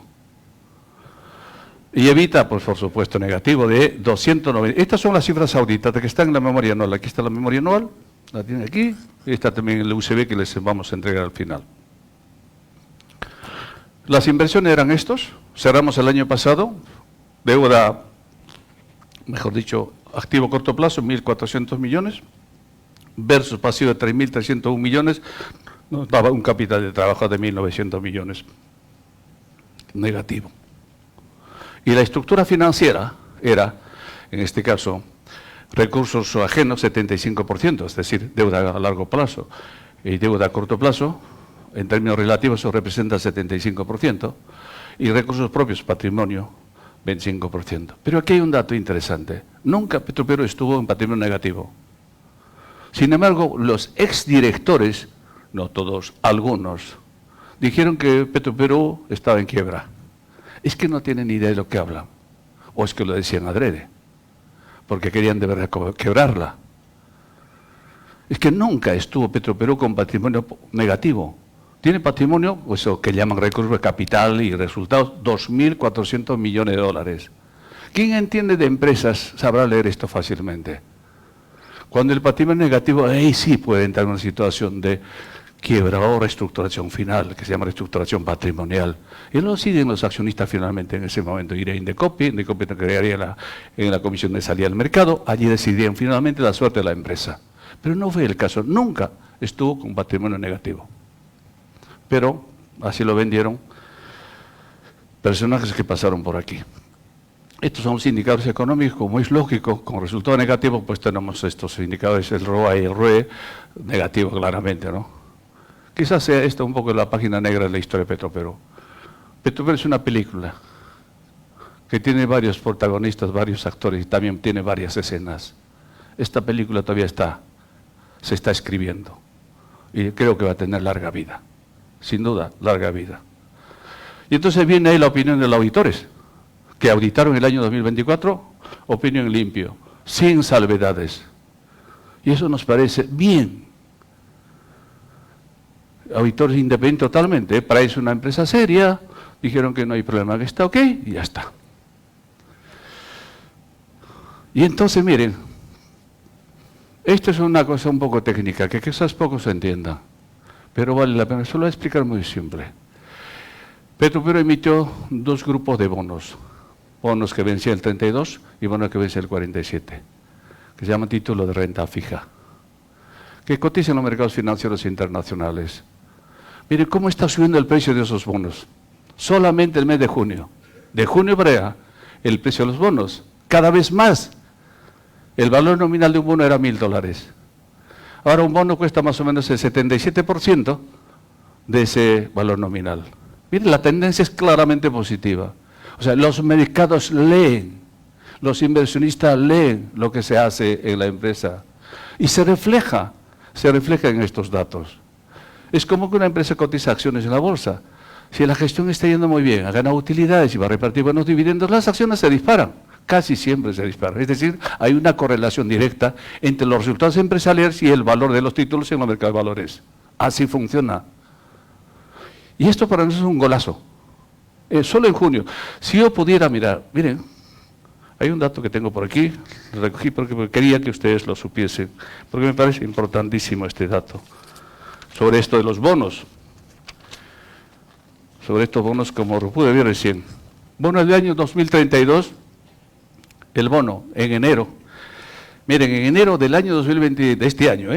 Y evita, pues por supuesto, negativo de 290. Estas son las cifras auditadas que están en la memoria anual. Aquí está la memoria anual, la tiene aquí, y está también el UCB que les vamos a entregar al final. Las inversiones eran estos. Cerramos el año pasado, deuda, mejor dicho, activo a corto plazo, 1.400 millones, versus pasivo de 3.301 millones, nos daba un capital de trabajo de 1.900 millones. Negativo. Y la estructura financiera era, en este caso, recursos ajenos 75%, es decir, deuda a largo plazo y deuda a corto plazo, en términos relativos eso representa 75%, y recursos propios, patrimonio, 25%. Pero aquí hay un dato interesante. Nunca Petroperú estuvo en patrimonio negativo. Sin embargo, los exdirectores, no todos, algunos, dijeron que Petroperú estaba en quiebra. Es que no tienen ni idea de lo que hablan. O es que lo decían adrede, porque querían de verdad quebrarla. Es que nunca estuvo Petroperú con patrimonio negativo. Tiene patrimonio, eso que llaman recursos de capital y resultados, 2.400 millones de dólares. ¿Quién entiende de empresas sabrá leer esto fácilmente? Cuando el patrimonio negativo, ahí sí puede entrar en una situación de quiebra o reestructuración final, que se llama reestructuración patrimonial. Y lo deciden los accionistas finalmente en ese momento. Iré a Indecopi te crearía en la comisión de salida al mercado, allí decidían finalmente la suerte de la empresa. Pero no fue el caso, nunca estuvo con patrimonio negativo. Pero así lo vendieron personajes que pasaron por aquí. Estos son los indicadores económicos, como es lógico, con resultado negativo, pues tenemos estos indicadores, el ROA y el ROE, negativo claramente, ¿no? Quizás sea esto un poco la página negra de la historia de Petroperú. Petroperú es una película que tiene varios protagonistas, varios actores y también tiene varias escenas. Esta película todavía se está escribiendo y creo que va a tener larga vida, sin duda, larga vida. Y entonces viene ahí la opinión de los auditores, que auditaron el año 2024, opinión limpio, sin salvedades. Y eso nos parece bien. Auditores independientes totalmente, para eso una empresa seria, dijeron que no hay problema, que está ok y ya está. Y entonces, miren, esto es una cosa un poco técnica, que quizás poco se entienda, pero vale la pena, solo explicar muy simple. Petroperú emitió dos grupos de bonos, bonos que vencían el 32 y bonos que vencían el 47, que se llaman títulos de renta fija, que cotizan en los mercados financieros internacionales. Miren cómo está subiendo el precio de esos bonos, solamente el mes de junio para allá, el precio de los bonos, cada vez más. El valor nominal de un bono era $1.000. Ahora un bono cuesta más o menos el 77% de ese valor nominal. Miren, la tendencia es claramente positiva. O sea, los mercados leen, los inversionistas leen lo que se hace en la empresa y se refleja en estos datos. Es como que una empresa cotiza acciones en la bolsa. Si la gestión está yendo muy bien, ha ganado utilidades y va a repartir buenos dividendos, las acciones se disparan. Casi siempre se disparan. Es decir, hay una correlación directa entre los resultados empresariales y el valor de los títulos en los mercados de valores. Así funciona. Y esto para nosotros es un golazo. Solo en junio. Si yo pudiera mirar, miren, hay un dato que tengo por aquí, lo recogí porque quería que ustedes lo supiesen, porque me parece importantísimo este dato, sobre esto de los bonos. Sobre estos bonos, como lo pude ver recién. Bono del año 2032, el bono en enero. Miren, en enero del año 2020, de este año,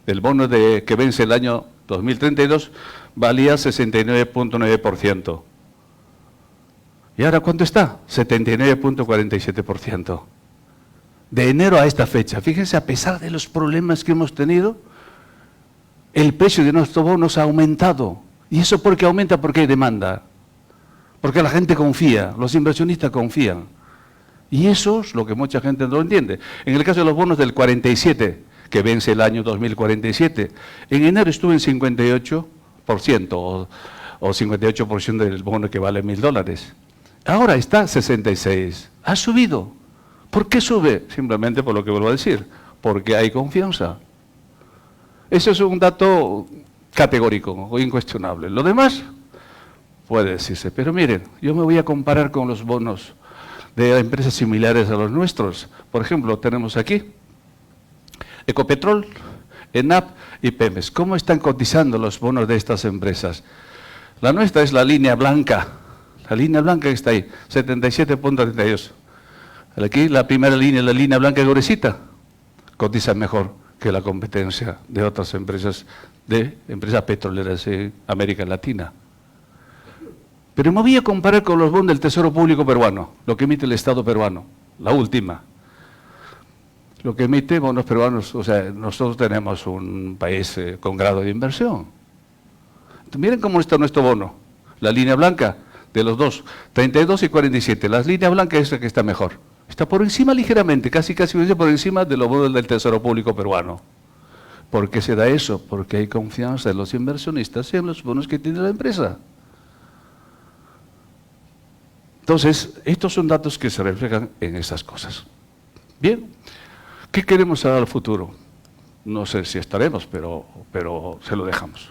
el bono que vence el año 2032, valía 69.9%. ¿Y ahora cuánto está? 79.47%. De enero a esta fecha, fíjense, a pesar de los problemas que hemos tenido, el precio de nuestros bonos ha aumentado. ¿Y eso por qué aumenta? Porque hay demanda. Porque la gente confía, los inversionistas confían. Y eso es lo que mucha gente no entiende. En el caso de los bonos del 47, que vence el año 2047, en enero estuvo en 58% o 58% del bono que vale $1.000. Ahora está 66%. Ha subido. ¿Por qué sube? Simplemente por lo que vuelvo a decir, porque hay confianza. Eso es un dato categórico o incuestionable. Lo demás puede decirse, pero miren, yo me voy a comparar con los bonos de empresas similares a los nuestros. Por ejemplo, tenemos aquí Ecopetrol, ENAP y Pemex. ¿Cómo están cotizando los bonos de estas empresas? La nuestra es la línea blanca que está ahí, 77.32. Aquí la primera línea, la línea blanca gruesita, cotiza mejor que la competencia de otras empresas petroleras en América Latina. Pero me voy a comparar con los bonos del Tesoro Público peruano, lo que emite el Estado peruano, la última. Lo que emite bonos peruanos, o sea, nosotros tenemos un país con grado de inversión. Entonces, miren cómo está nuestro bono, la línea blanca de los dos, 32 y 47. La línea blanca es la que está mejor. Está por encima ligeramente, casi por encima de los bonos del Tesoro Público peruano. ¿Por qué se da eso? Porque hay confianza en los inversionistas y en los bonos que tiene la empresa. Entonces, estos son datos que se reflejan en esas cosas. Bien, ¿qué queremos dar al futuro? No sé si estaremos, pero se lo dejamos.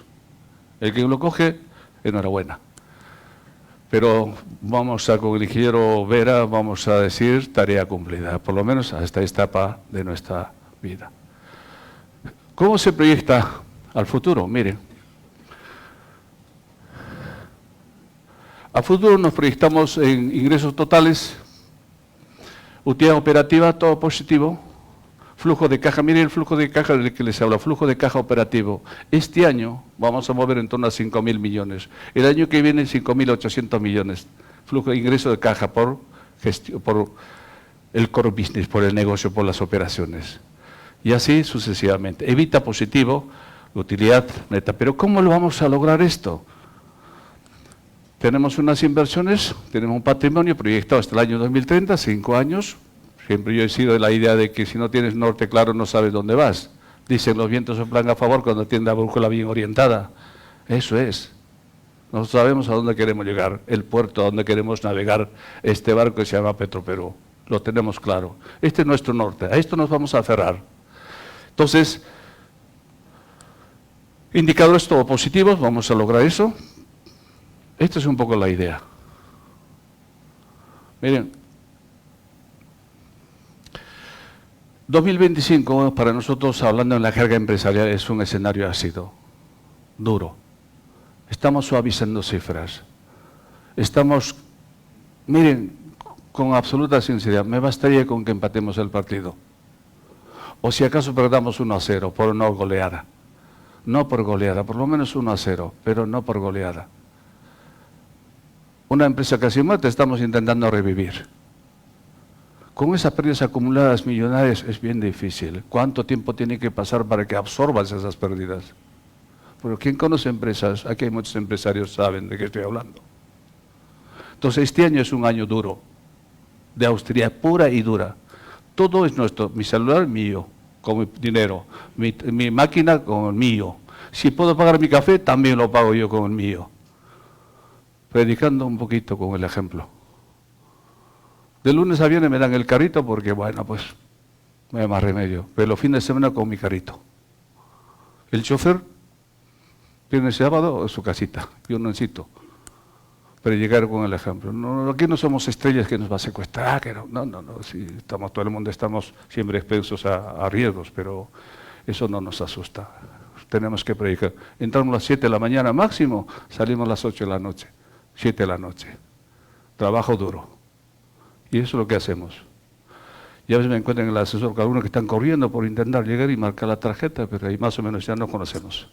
El que lo coge, enhorabuena. Pero vamos a, con el ingeniero Vera, vamos a decir tarea cumplida, por lo menos hasta esta etapa de nuestra vida. ¿Cómo se proyecta al futuro? Miren, a futuro nos proyectamos en ingresos totales, utilidad operativa, todo positivo, flujo de caja, miren el flujo de caja del que les hablo, flujo de caja operativo. Este año vamos a mover en torno a 5.000 millones, el año que viene 5.800 millones, flujo de ingreso de caja por el core business, por el negocio, por las operaciones. Y así sucesivamente. EBITDA positivo, utilidad neta. Pero ¿cómo lo vamos a lograr esto? Tenemos unas inversiones, tenemos un patrimonio proyectado hasta el año 2030, 5 años. Siempre yo he sido de la idea de que si no tienes norte claro no sabes dónde vas. Dicen los vientos soplan a favor cuando tienes la brújula bien orientada. Eso es. Nosotros sabemos a dónde queremos llegar, el puerto a donde queremos navegar este barco que se llama Petroperú. Lo tenemos claro. Este es nuestro norte, a esto nos vamos a aferrar. Entonces, indicadores todo positivos, vamos a lograr eso. Esta es un poco la idea. Miren, 2025 para nosotros, hablando en la carga empresarial, es un escenario ácido, duro. Estamos suavizando cifras. Estamos, miren, con absoluta sinceridad, me bastaría con que empatemos el partido. O si acaso perdamos 1-0 por no goleada. No por goleada, por lo menos 1-0, pero no por goleada. Una empresa casi muerta estamos intentando revivir. Con esas pérdidas acumuladas millonarias es bien difícil. ¿Cuánto tiempo tiene que pasar para que absorbas esas pérdidas? Pero ¿quién conoce empresas? Aquí hay muchos empresarios, saben de qué estoy hablando. Entonces este año es un año duro, de austeridad pura y dura. Todo es nuestro, mi celular mío, con mi dinero, mi máquina con el mío. Si puedo pagar mi café, también lo pago yo con el mío. Predicando un poquito con el ejemplo. De lunes a viernes me dan el carrito porque, bueno, pues no hay más remedio. Pero los fines de semana con mi carrito. El chofer tiene el sábado en su casita, yo no necesito. Pero llegar con el ejemplo. No, aquí no somos estrellas que nos va a secuestrar. Que no, sí, todo el mundo estamos siempre expensos a riesgos, pero eso no nos asusta. Tenemos que predicar. Entramos a las 7 de la mañana máximo, salimos a las 8 de la noche, 7 de la noche. Trabajo duro. Y eso es lo que hacemos. Y a veces me encuentro en el asesor con algunos que están corriendo por intentar llegar y marcar la tarjeta, pero ahí más o menos ya nos conocemos.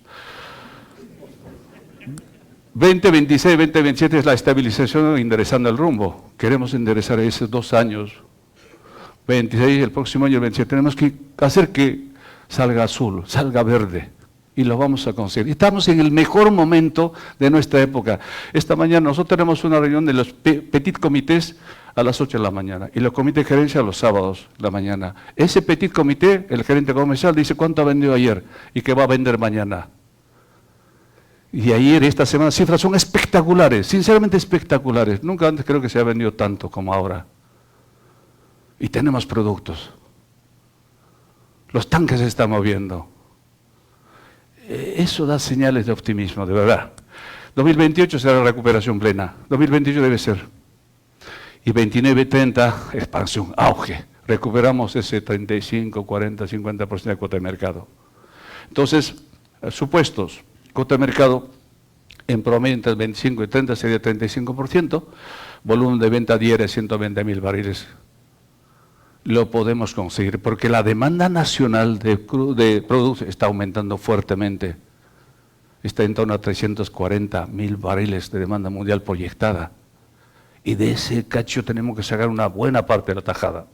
2026, 2027 es la estabilización enderezando el rumbo. Queremos enderezar esos 2 años. 26, el próximo año, el 27, tenemos que hacer que salga azul, salga verde. Y lo vamos a conseguir. Estamos en el mejor momento de nuestra época. Esta mañana nosotros tenemos una reunión de los petit comités a las 8 de la mañana y los comités de gerencia los sábados de la mañana. Ese petit comité, el gerente comercial, dice cuánto ha vendido ayer y qué va a vender mañana. Y ayer, esta semana, las cifras son espectaculares, sinceramente espectaculares. Nunca antes creo que se ha vendido tanto como ahora. Y tenemos productos. Los tanques se están moviendo. Eso da señales de optimismo, de verdad. 2028 será la recuperación plena. 2028 debe ser. Y 29, 30, expansión, auge. Recuperamos ese 35, 40, 50% de cuota de mercado. Entonces, supuestos. Cuota de mercado en promedio entre el 25 y 30 sería 35%, volumen de venta diaria 120.000 barriles. Lo podemos conseguir porque la demanda nacional de productos está aumentando fuertemente. Está en torno a 340.000 barriles de demanda mundial proyectada. Y de ese cacho tenemos que sacar una buena parte de la tajada.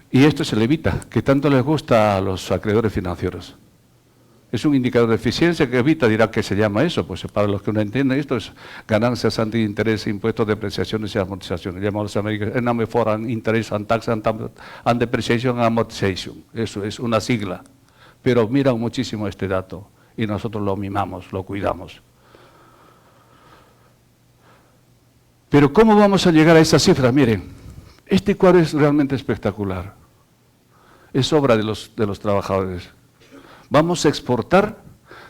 Y esto se le evita, que tanto les gusta a los acreedores financieros. Es un indicador de eficiencia que evita, dirá que se llama eso, pues para los que no entienden esto es ganancias anti interés, impuestos, depreciaciones y amortizaciones. Llamamos los americanos, NAME for interest and tax and depreciation and amortization. Eso es una sigla. Pero miran muchísimo este dato y nosotros lo mimamos, lo cuidamos. Pero ¿cómo vamos a llegar a esas cifras? Miren, este cuadro es realmente espectacular. Es obra de los trabajadores. Vamos a exportar,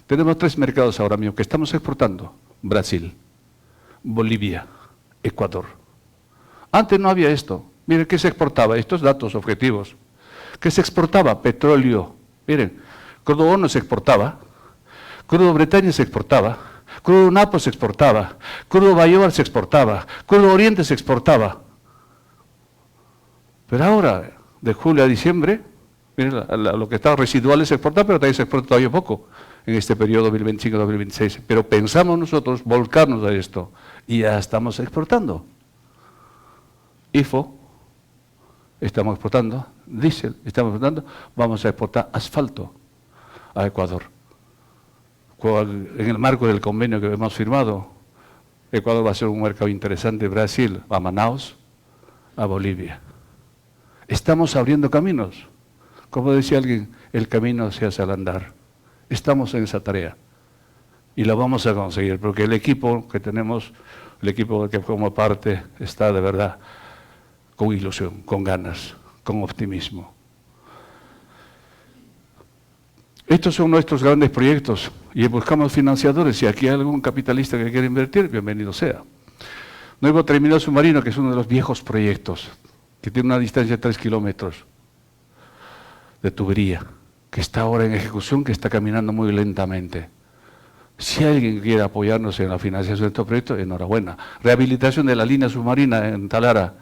tenemos 3 mercados ahora mismo que estamos exportando. Brasil, Bolivia, Ecuador. Antes no había esto. Miren, ¿qué se exportaba? Estos datos objetivos. ¿Qué se exportaba? Petróleo. Miren, crudo Ono se exportaba, crudo Bretaña se exportaba, crudo Napo se exportaba, crudo Bayobar se exportaba, crudo Oriente se exportaba. Pero ahora, de julio a diciembre, miren, lo que está residual se exporta, pero también se exporta todavía poco en este periodo 2025-2026. Pero pensamos nosotros volcarnos a esto y ya estamos exportando. IFO, estamos exportando, diésel, estamos exportando, vamos a exportar asfalto a Ecuador. En el marco del convenio que hemos firmado, Ecuador va a ser un mercado interesante, Brasil a Manaus, a Bolivia. Estamos abriendo caminos. Como decía alguien, el camino se hace al andar. Estamos en esa tarea y la vamos a conseguir porque el equipo que tenemos, el equipo que forma parte, está de verdad con ilusión, con ganas, con optimismo. Estos son nuestros grandes proyectos y buscamos financiadores. Si aquí hay algún capitalista que quiera invertir, bienvenido sea. Nuevo terminal submarino, que es uno de los viejos proyectos. que tiene una distancia de 3 kilómetros de tubería, que está ahora en ejecución, que está caminando muy lentamente. Si alguien quiere apoyarnos en la financiación de estos proyectos, enhorabuena. Rehabilitación de la línea submarina en Talara,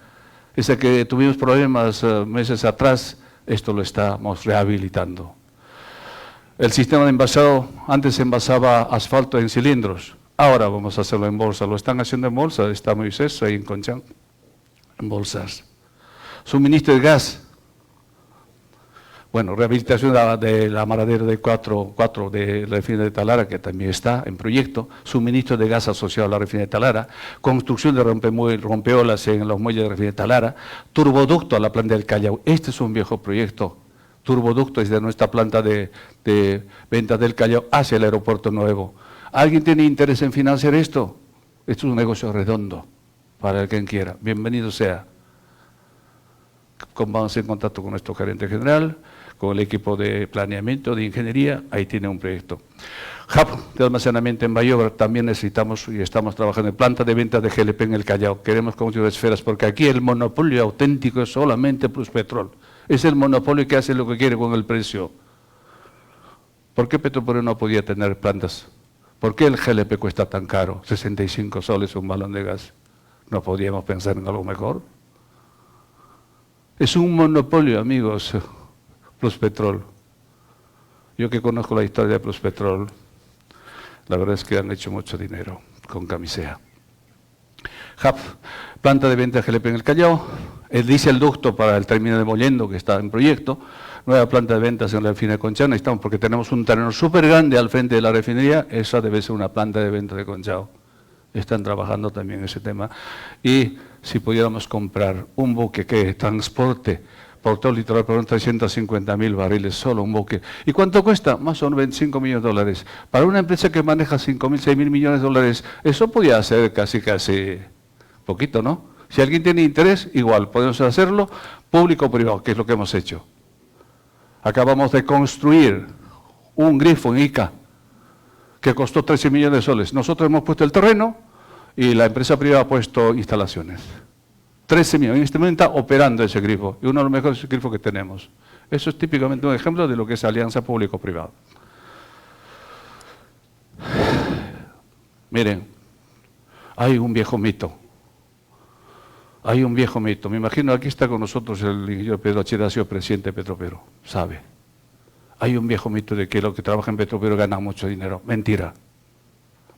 esa que tuvimos problemas meses atrás, esto lo estamos rehabilitando. El sistema de envasado, antes se envasaba asfalto en cilindros, ahora vamos a hacerlo en bolsa. Lo están haciendo en bolsa, está Moisés ahí en Conchán, en bolsas. Suministro de gas. Bueno, rehabilitación de la maradera de 4 de la refinería de Talara, que también está en proyecto, suministro de gas asociado a la refinería de Talara, construcción de rompeolas en los muelles de la refinería de Talara, turboducto a la planta del Callao. Este es un viejo proyecto. Turboducto desde nuestra planta de ventas del Callao hacia el aeropuerto nuevo. ¿Alguien tiene interés en financiar esto? Esto es un negocio redondo para el quien quiera. Bienvenido sea. Vamos en contacto con nuestro gerente general, con el equipo de planeamiento, de ingeniería, ahí tiene un proyecto. Hub de almacenamiento en Bayobra, también necesitamos y estamos trabajando en planta de ventas de GLP en el Callao. Queremos construir esferas porque aquí el monopolio auténtico es solamente Pluspetrol. Es el monopolio que hace lo que quiere con el precio. ¿Por qué Petroperú no podía tener plantas? ¿Por qué el GLP cuesta tan caro? 65 soles un balón de gas. ¿No podríamos pensar en algo mejor? Es un monopolio, amigos, Pluspetrol. Yo que conozco la historia de Pluspetrol, la verdad es que han hecho mucho dinero con camisea. Hub, planta de venta de GLP en el Callao, el dieselducto para el término de Mollendo, que está en proyecto, nueva planta de ventas en la refinería de Conchao, necesitamos porque tenemos un terreno súper grande al frente de la refinería, esa debe ser una planta de venta de Conchao. Están trabajando también en ese tema. Y si pudiéramos comprar un buque que transporte por todo el litoral por 350.000 barriles, solo un buque. ¿Y cuánto cuesta? Más o menos 25 millones de dólares. Para una empresa que maneja 5.000, 6.000 millones de dólares, eso podría ser casi poquito, ¿no? Si alguien tiene interés, igual, podemos hacerlo, público o privado, que es lo que hemos hecho. Acabamos de construir un grifo en Ica, que costó 13 millones de soles. Nosotros hemos puesto el terreno y la empresa privada ha puesto instalaciones. 13 millones. En este momento está operando ese grifo, y uno de los mejores grifos que tenemos. Eso es típicamente un ejemplo de lo que es alianza público-privada. Miren, hay un viejo mito. Hay un viejo mito. Me imagino aquí está con nosotros el ingeniero Pedro Achira, ha sido presidente de Petroperú, sabe. Hay un viejo mito de que los que trabajan en Petroperú ganan mucho dinero. Mentira.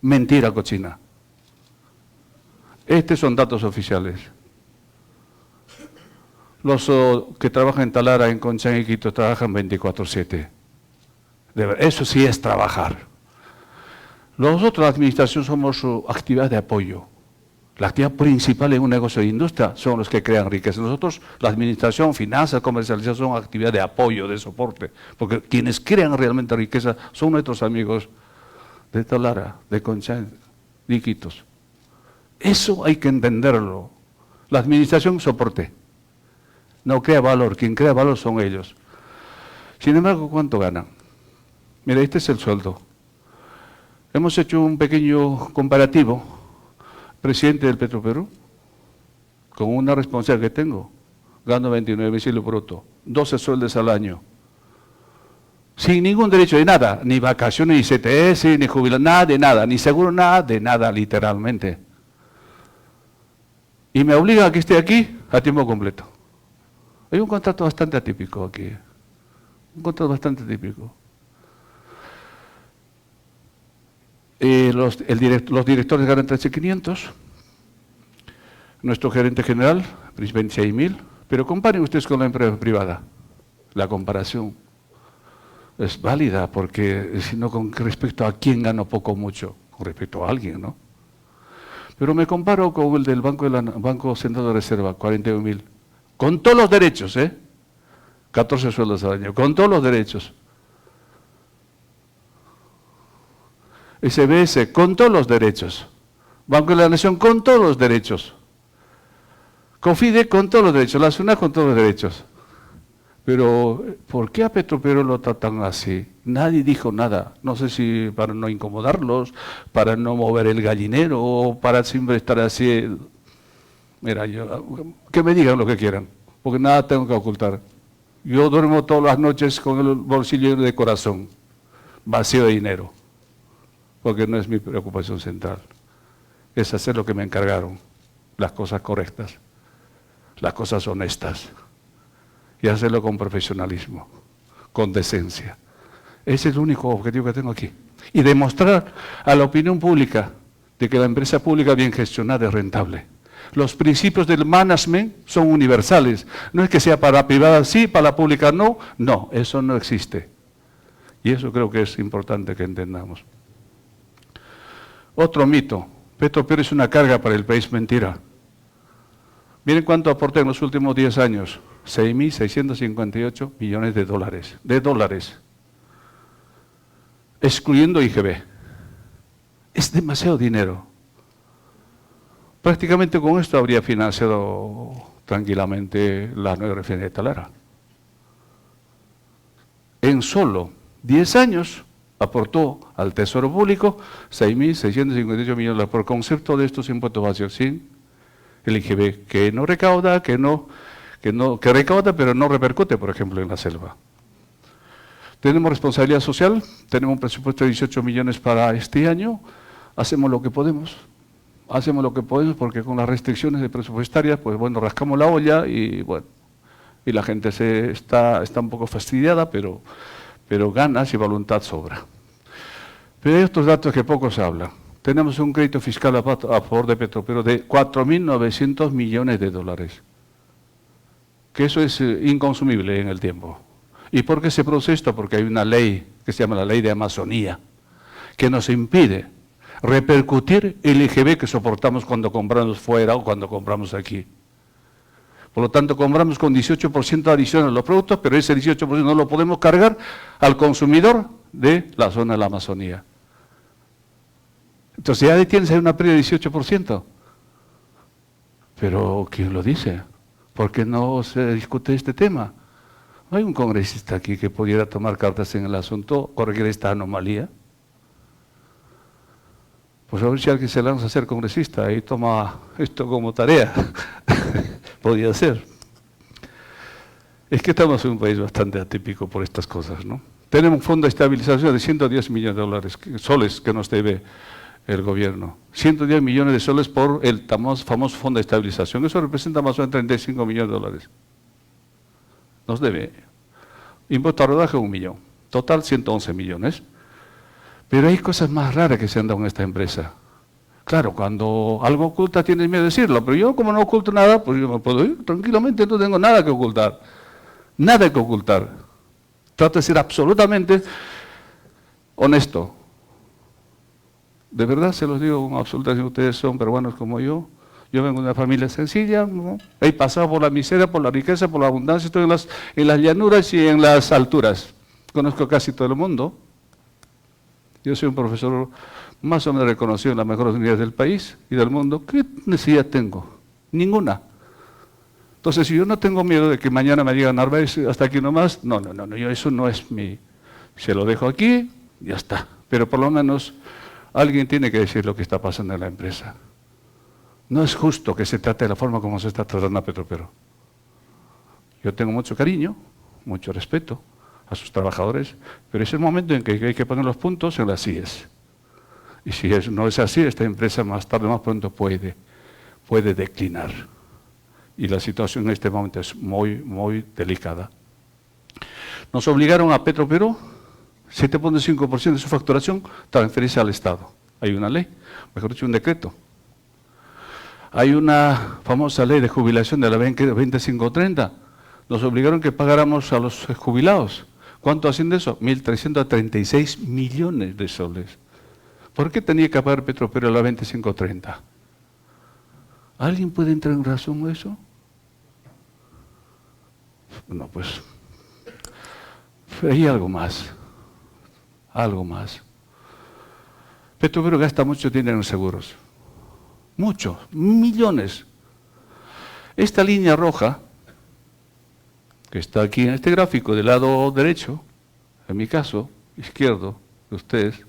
Mentira cochina. Estos son datos oficiales. Los que trabajan en Talara, en Conchán y Quito trabajan 24/7. Eso sí es trabajar. Nosotros, la administración, somos su actividad de apoyo. La actividad principal en un negocio de industria son los que crean riqueza. Nosotros, la administración, finanzas, comercialización, son actividad de apoyo, de soporte. Porque quienes crean realmente riqueza son nuestros amigos de Talara, de Conchán, de Iquitos. Eso hay que entenderlo. La administración, soporte. No crea valor. Quien crea valor son ellos. Sin embargo, ¿cuánto ganan? Mira, este es el sueldo. Hemos hecho un pequeño comparativo. Presidente del Petroperú, con una responsabilidad que tengo, gano 29.000 bruto, 12 sueldos al año, sin ningún derecho de nada, ni vacaciones, ni CTS, ni jubilación, nada de nada, ni seguro, nada de nada, literalmente. Y me obliga a que esté aquí a tiempo completo. Hay un contrato bastante atípico aquí, un contrato bastante típico. Los directores ganan 13.500, nuestro gerente general 26.000, pero comparen ustedes con la empresa privada. La comparación es válida porque si no con respecto a quién gana poco o mucho, con respecto a alguien, ¿no? Pero me comparo con el del Banco Central de Reserva, 41.000, con todos los derechos, 14 sueldos al año, con todos los derechos. SBS, con todos los derechos. Banco de la Nación, con todos los derechos. COFIDE, con todos los derechos. La SUNAT, con todos los derechos. Pero, ¿por qué a Petroperú lo tratan así? Nadie dijo nada. No sé si para no incomodarlos, para no mover el gallinero, o para siempre estar así. Mira, que me digan lo que quieran. porque nada tengo que ocultar. Yo duermo todas las noches con el bolsillo lleno de corazón, vacío de dinero, porque no es mi preocupación central. Es hacer lo que me encargaron, las cosas correctas, las cosas honestas, y hacerlo con profesionalismo, con decencia. Ese es el único objetivo que tengo aquí. Y demostrar a la opinión pública de que la empresa pública bien gestionada es rentable. Los principios del management son universales. No es que sea para la privada sí, para la pública no. No, eso no existe. Y eso creo que es importante que entendamos. Otro mito. Petroperú es una carga para el país. Mentira. Miren cuánto aporté en los últimos 10 años. 6.658 millones de dólares. De dólares. Excluyendo IGB. Es demasiado dinero. Prácticamente con esto habría financiado tranquilamente la nueva refinería de Talara. En solo 10 años aportó al Tesoro Público 6.658 millones por concepto de estos impuestos básicos, sin el IGB, que no recauda, que recauda pero no repercute, por ejemplo, en la selva. Tenemos responsabilidad social, tenemos un presupuesto de 18 millones para este año, hacemos lo que podemos. Hacemos lo que podemos porque con las restricciones presupuestarias, pues bueno, rascamos la olla y bueno, y la gente está un poco fastidiada, pero ganas y voluntad sobra. Pero hay otros datos que poco se hablan. Tenemos un crédito fiscal a favor de Petroperú de 4.900 millones de dólares, que eso es inconsumible en el tiempo. ¿Y por qué se produce esto? Porque hay una ley que se llama la Ley de Amazonía, que nos impide repercutir el IGB que soportamos cuando compramos fuera o cuando compramos aquí. Por lo tanto, compramos con 18% adicional los productos, pero ese 18% no lo podemos cargar al consumidor de la zona de la Amazonía. Entonces ya tienes ahí una pérdida de 18%. Pero, ¿quién lo dice? ¿Por qué no se discute este tema? ¿No hay un congresista aquí que pudiera tomar cartas en el asunto, corregir esta anomalía? Pues a ver si alguien se lanza a ser congresista y toma esto como tarea. Podría ser. Es que estamos en un país bastante atípico por estas cosas, ¿no? Tenemos un fondo de estabilización de 110 millones de dólares, soles que nos debe el gobierno. 110 millones de soles por el famoso fondo de estabilización. Eso representa más o menos 35 millones de dólares. Nos debe. Impuesto a rodaje 1 millón. Total 111 millones. Pero hay cosas más raras que se han dado en esta empresa. Claro, cuando algo oculta tienes miedo de decirlo, pero yo como no oculto nada, pues yo me puedo ir tranquilamente, no tengo nada que ocultar. Nada que ocultar. Trato de ser absolutamente honesto. De verdad se los digo con absoluta sinceridad, ustedes son peruanos como yo. Yo vengo de una familia sencilla, ¿no? He pasado por la miseria, por la riqueza, por la abundancia, estoy en las llanuras y en las alturas. Conozco casi todo el mundo. Yo soy un profesor más o menos reconocido en las mejores universidades del país y del mundo. ¿Qué necesidad tengo? Ninguna. Entonces, si yo no tengo miedo de que mañana me digan, Narváez, hasta aquí nomás, no, yo eso no es mi... Se lo dejo aquí, ya está. Pero por lo menos alguien tiene que decir lo que está pasando en la empresa. No es justo que se trate de la forma como se está tratando a Petroperú. Yo tengo mucho cariño, mucho respeto a sus trabajadores, pero es el momento en que hay que poner los puntos en las IES. Y si no es así, esta empresa más tarde o más pronto puede declinar. Y la situación en este momento es muy, muy delicada. Nos obligaron a Petroperú, 7.5% de su facturación, transferirse al Estado. Hay una ley, mejor dicho, un decreto. Hay una famosa ley de jubilación de la 2530. Nos obligaron que pagáramos a los jubilados. ¿Cuánto asciende eso? 1.336 millones de soles. ¿Por qué tenía que pagar Petroperú a la 2530? ¿Alguien puede entrar en razón de eso? No, pues. Pero hay algo más. Algo más. Petroperú gasta mucho dinero en seguros. Mucho, millones. Esta línea roja, que está aquí en este gráfico del lado derecho, en mi caso, izquierdo, de ustedes,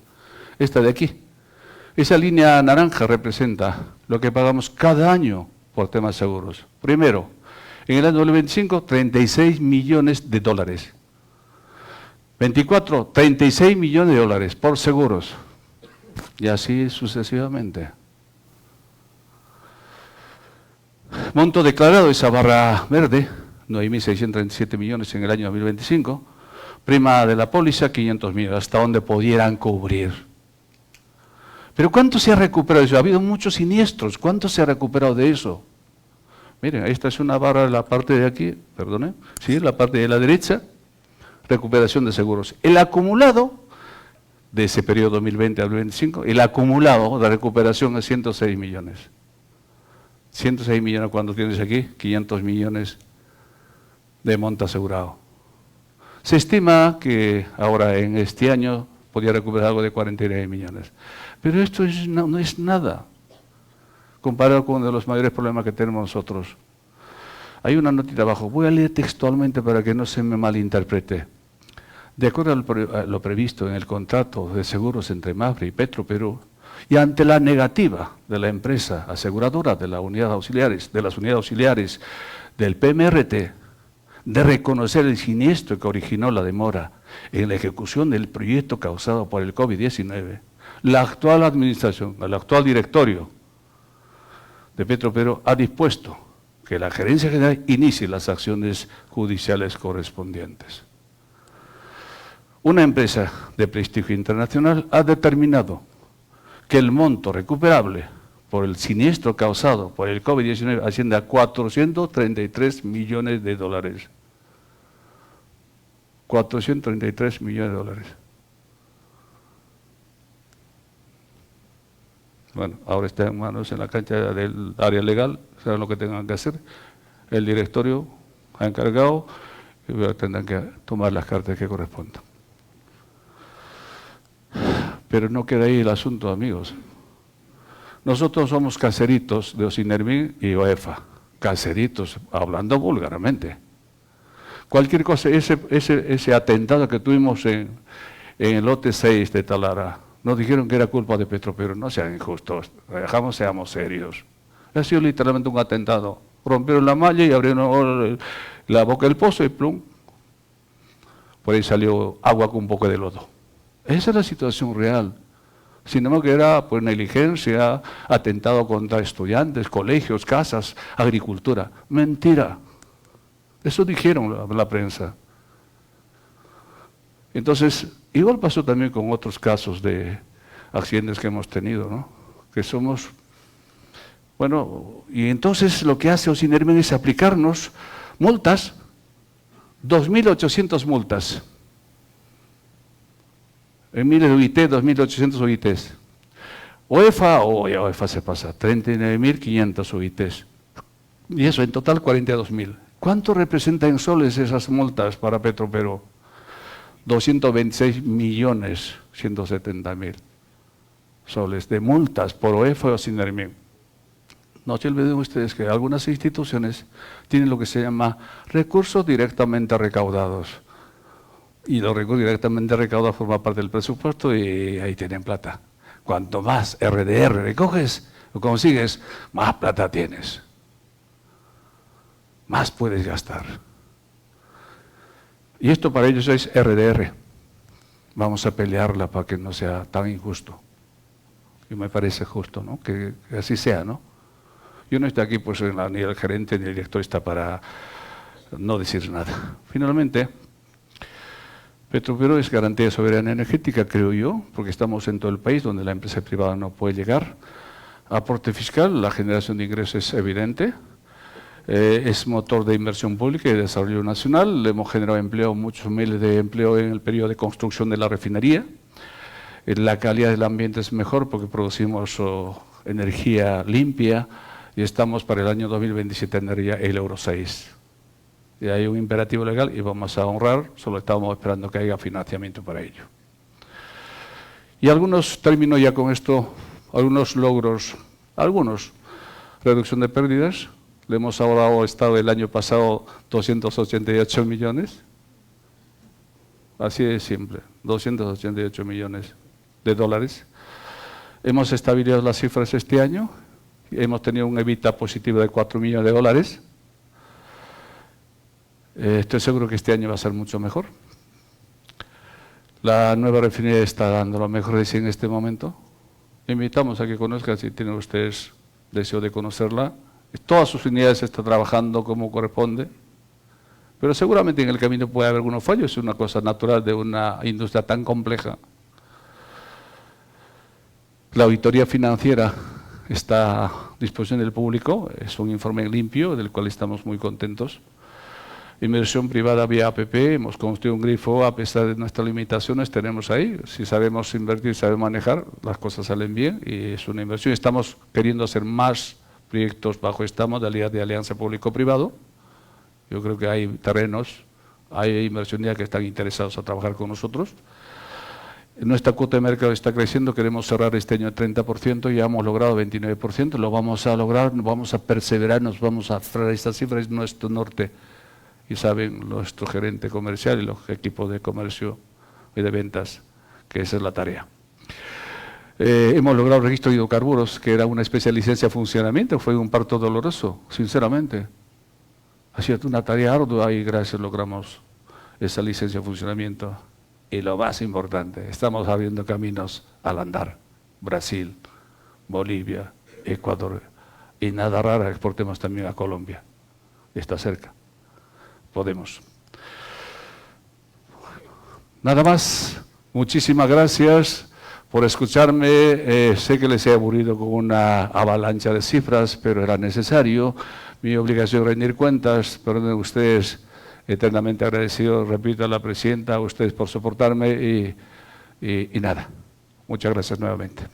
esta de aquí. Esa línea naranja representa lo que pagamos cada año por temas seguros. Primero, En el año 2025, 36 millones de dólares. 24, 36 millones de dólares por seguros. Y así sucesivamente. Monto declarado, esa barra verde, 9.637 millones en el año 2025. Prima de la póliza, 500 millones, hasta donde pudieran cubrir. Pero ¿cuánto se ha recuperado eso? Ha habido muchos siniestros. ¿Cuánto se ha recuperado de eso? Miren, esta es una barra de la parte de aquí, perdone, sí, la parte de la derecha, recuperación de seguros. El acumulado de ese periodo 2020 al 2025, el acumulado de recuperación es 106 millones. 106 millones cuando tienes aquí, 500 millones de monto asegurado. Se estima que ahora en este año podría recuperar algo de 49 millones. Pero esto no es nada comparado con uno de los mayores problemas que tenemos nosotros. Hay una notita abajo, voy a leer textualmente para que no se me malinterprete. De acuerdo a lo previsto en el contrato de seguros entre Mapfre y Petroperú, y ante la negativa de la empresa aseguradora de las unidades auxiliares del PMRT de reconocer el siniestro que originó la demora en la ejecución del proyecto causado por el COVID-19, la actual administración, el actual directorio de Petroperú ha dispuesto que la Gerencia General inicie las acciones judiciales correspondientes. Una empresa de prestigio internacional ha determinado que el monto recuperable por el siniestro causado por el COVID-19 asciende a 433 millones de dólares. 433 millones de dólares. Bueno, ahora está en manos en la cancha del área legal, saben lo que tengan que hacer. El directorio ha encargado y tendrán que tomar las cartas que correspondan. Pero no queda ahí el asunto, amigos. Nosotros somos caseritos de Ocinermin y OEFA. Caseritos, hablando vulgarmente. Cualquier cosa, ese atentado que tuvimos en el lote 6 de Talara, nos dijeron que era culpa de Petroperú. No sean injustos, seamos serios. Ha sido literalmente un atentado. Rompieron la malla y abrieron la boca del pozo y plum. Por ahí salió agua con un poco de lodo. Esa es la situación real. Sin embargo, que era por negligencia, atentado contra estudiantes, colegios, casas, agricultura. Mentira. Eso dijeron la prensa. Entonces, igual pasó también con otros casos de accidentes que hemos tenido, ¿no? Que somos, bueno, y entonces lo que hace Ocinermin es aplicarnos multas, 2.800 multas. En miles de OIT, 2.800 OITs. OEFA se pasa, 39.500 OITs. Y eso en total 42.000. ¿Cuánto representa en soles esas multas para Petroperú? 226.170.000 soles de multas por OEFA o Ocinermin. No se olviden ustedes que algunas instituciones tienen lo que se llama recursos directamente recaudados. Y los recursos directamente recaudados forman parte del presupuesto y ahí tienen plata. Cuanto más RDR recoges o consigues, más plata tienes. Más puedes gastar. Y esto para ellos es RDR. Vamos a pelearla para que no sea tan injusto. Y me parece justo, ¿no? Que así sea, ¿no? Yo no estoy aquí, pues, ni el gerente ni el director está para no decir nada. Finalmente, Petroperú es garantía de soberanía energética, creo yo, porque estamos en todo el país donde la empresa privada no puede llegar. Aporte fiscal, la generación de ingresos es evidente. Es motor de inversión pública y de desarrollo nacional. Le hemos generado empleo, muchos miles de empleo en el periodo de construcción de la refinería. La calidad del ambiente es mejor porque producimos energía limpia y estamos para el año 2027 en el Euro 6. Y hay un imperativo legal y vamos a honrar, solo estamos esperando que haya financiamiento para ello. Y termino ya con esto, algunos logros, reducción de pérdidas. Le hemos ahorrado al Estado el año pasado 288 millones. Así de simple, 288 millones de dólares. Hemos estabilizado las cifras este año. Hemos tenido un EBITDA positivo de 4 millones de dólares. Estoy seguro que este año va a ser mucho mejor. La nueva refinería está dando lo mejor de sí en este momento. Invitamos a que conozcan, si tienen ustedes deseo de conocerla. Todas sus unidades están trabajando como corresponde, pero seguramente en el camino puede haber algunos fallos, es una cosa natural de una industria tan compleja. La auditoría financiera está a disposición del público, es un informe limpio del cual estamos muy contentos. Inversión privada vía APP, hemos construido un grifo a pesar de nuestras limitaciones, tenemos ahí, si sabemos invertir, sabemos manejar, las cosas salen bien y es una inversión. Estamos queriendo hacer más proyectos bajo esta modalidad de alianza público-privado. Yo creo que hay terrenos, hay inversionistas que están interesados a trabajar con nosotros. Nuestra cuota de mercado está creciendo, queremos cerrar este año el 30%, ya hemos logrado 29%, lo vamos a lograr, vamos a perseverar, nos vamos a cerrar esta cifra, es nuestro norte. Y saben nuestro gerente comercial y los equipos de comercio y de ventas que esa es la tarea. Hemos logrado el registro de hidrocarburos, que era una especial licencia de funcionamiento, fue un parto doloroso, sinceramente. Ha sido una tarea ardua y gracias logramos esa licencia de funcionamiento. Y lo más importante, estamos abriendo caminos al andar. Brasil, Bolivia, Ecuador. Y nada raro, exportemos también a Colombia. Está cerca. Podemos. Nada más. Muchísimas gracias por escucharme. Sé que les he aburrido con una avalancha de cifras, pero era necesario. Mi obligación es rendir cuentas. Perdonen ustedes, eternamente agradecido, repito, a la presidenta, a ustedes por soportarme y nada. Muchas gracias nuevamente.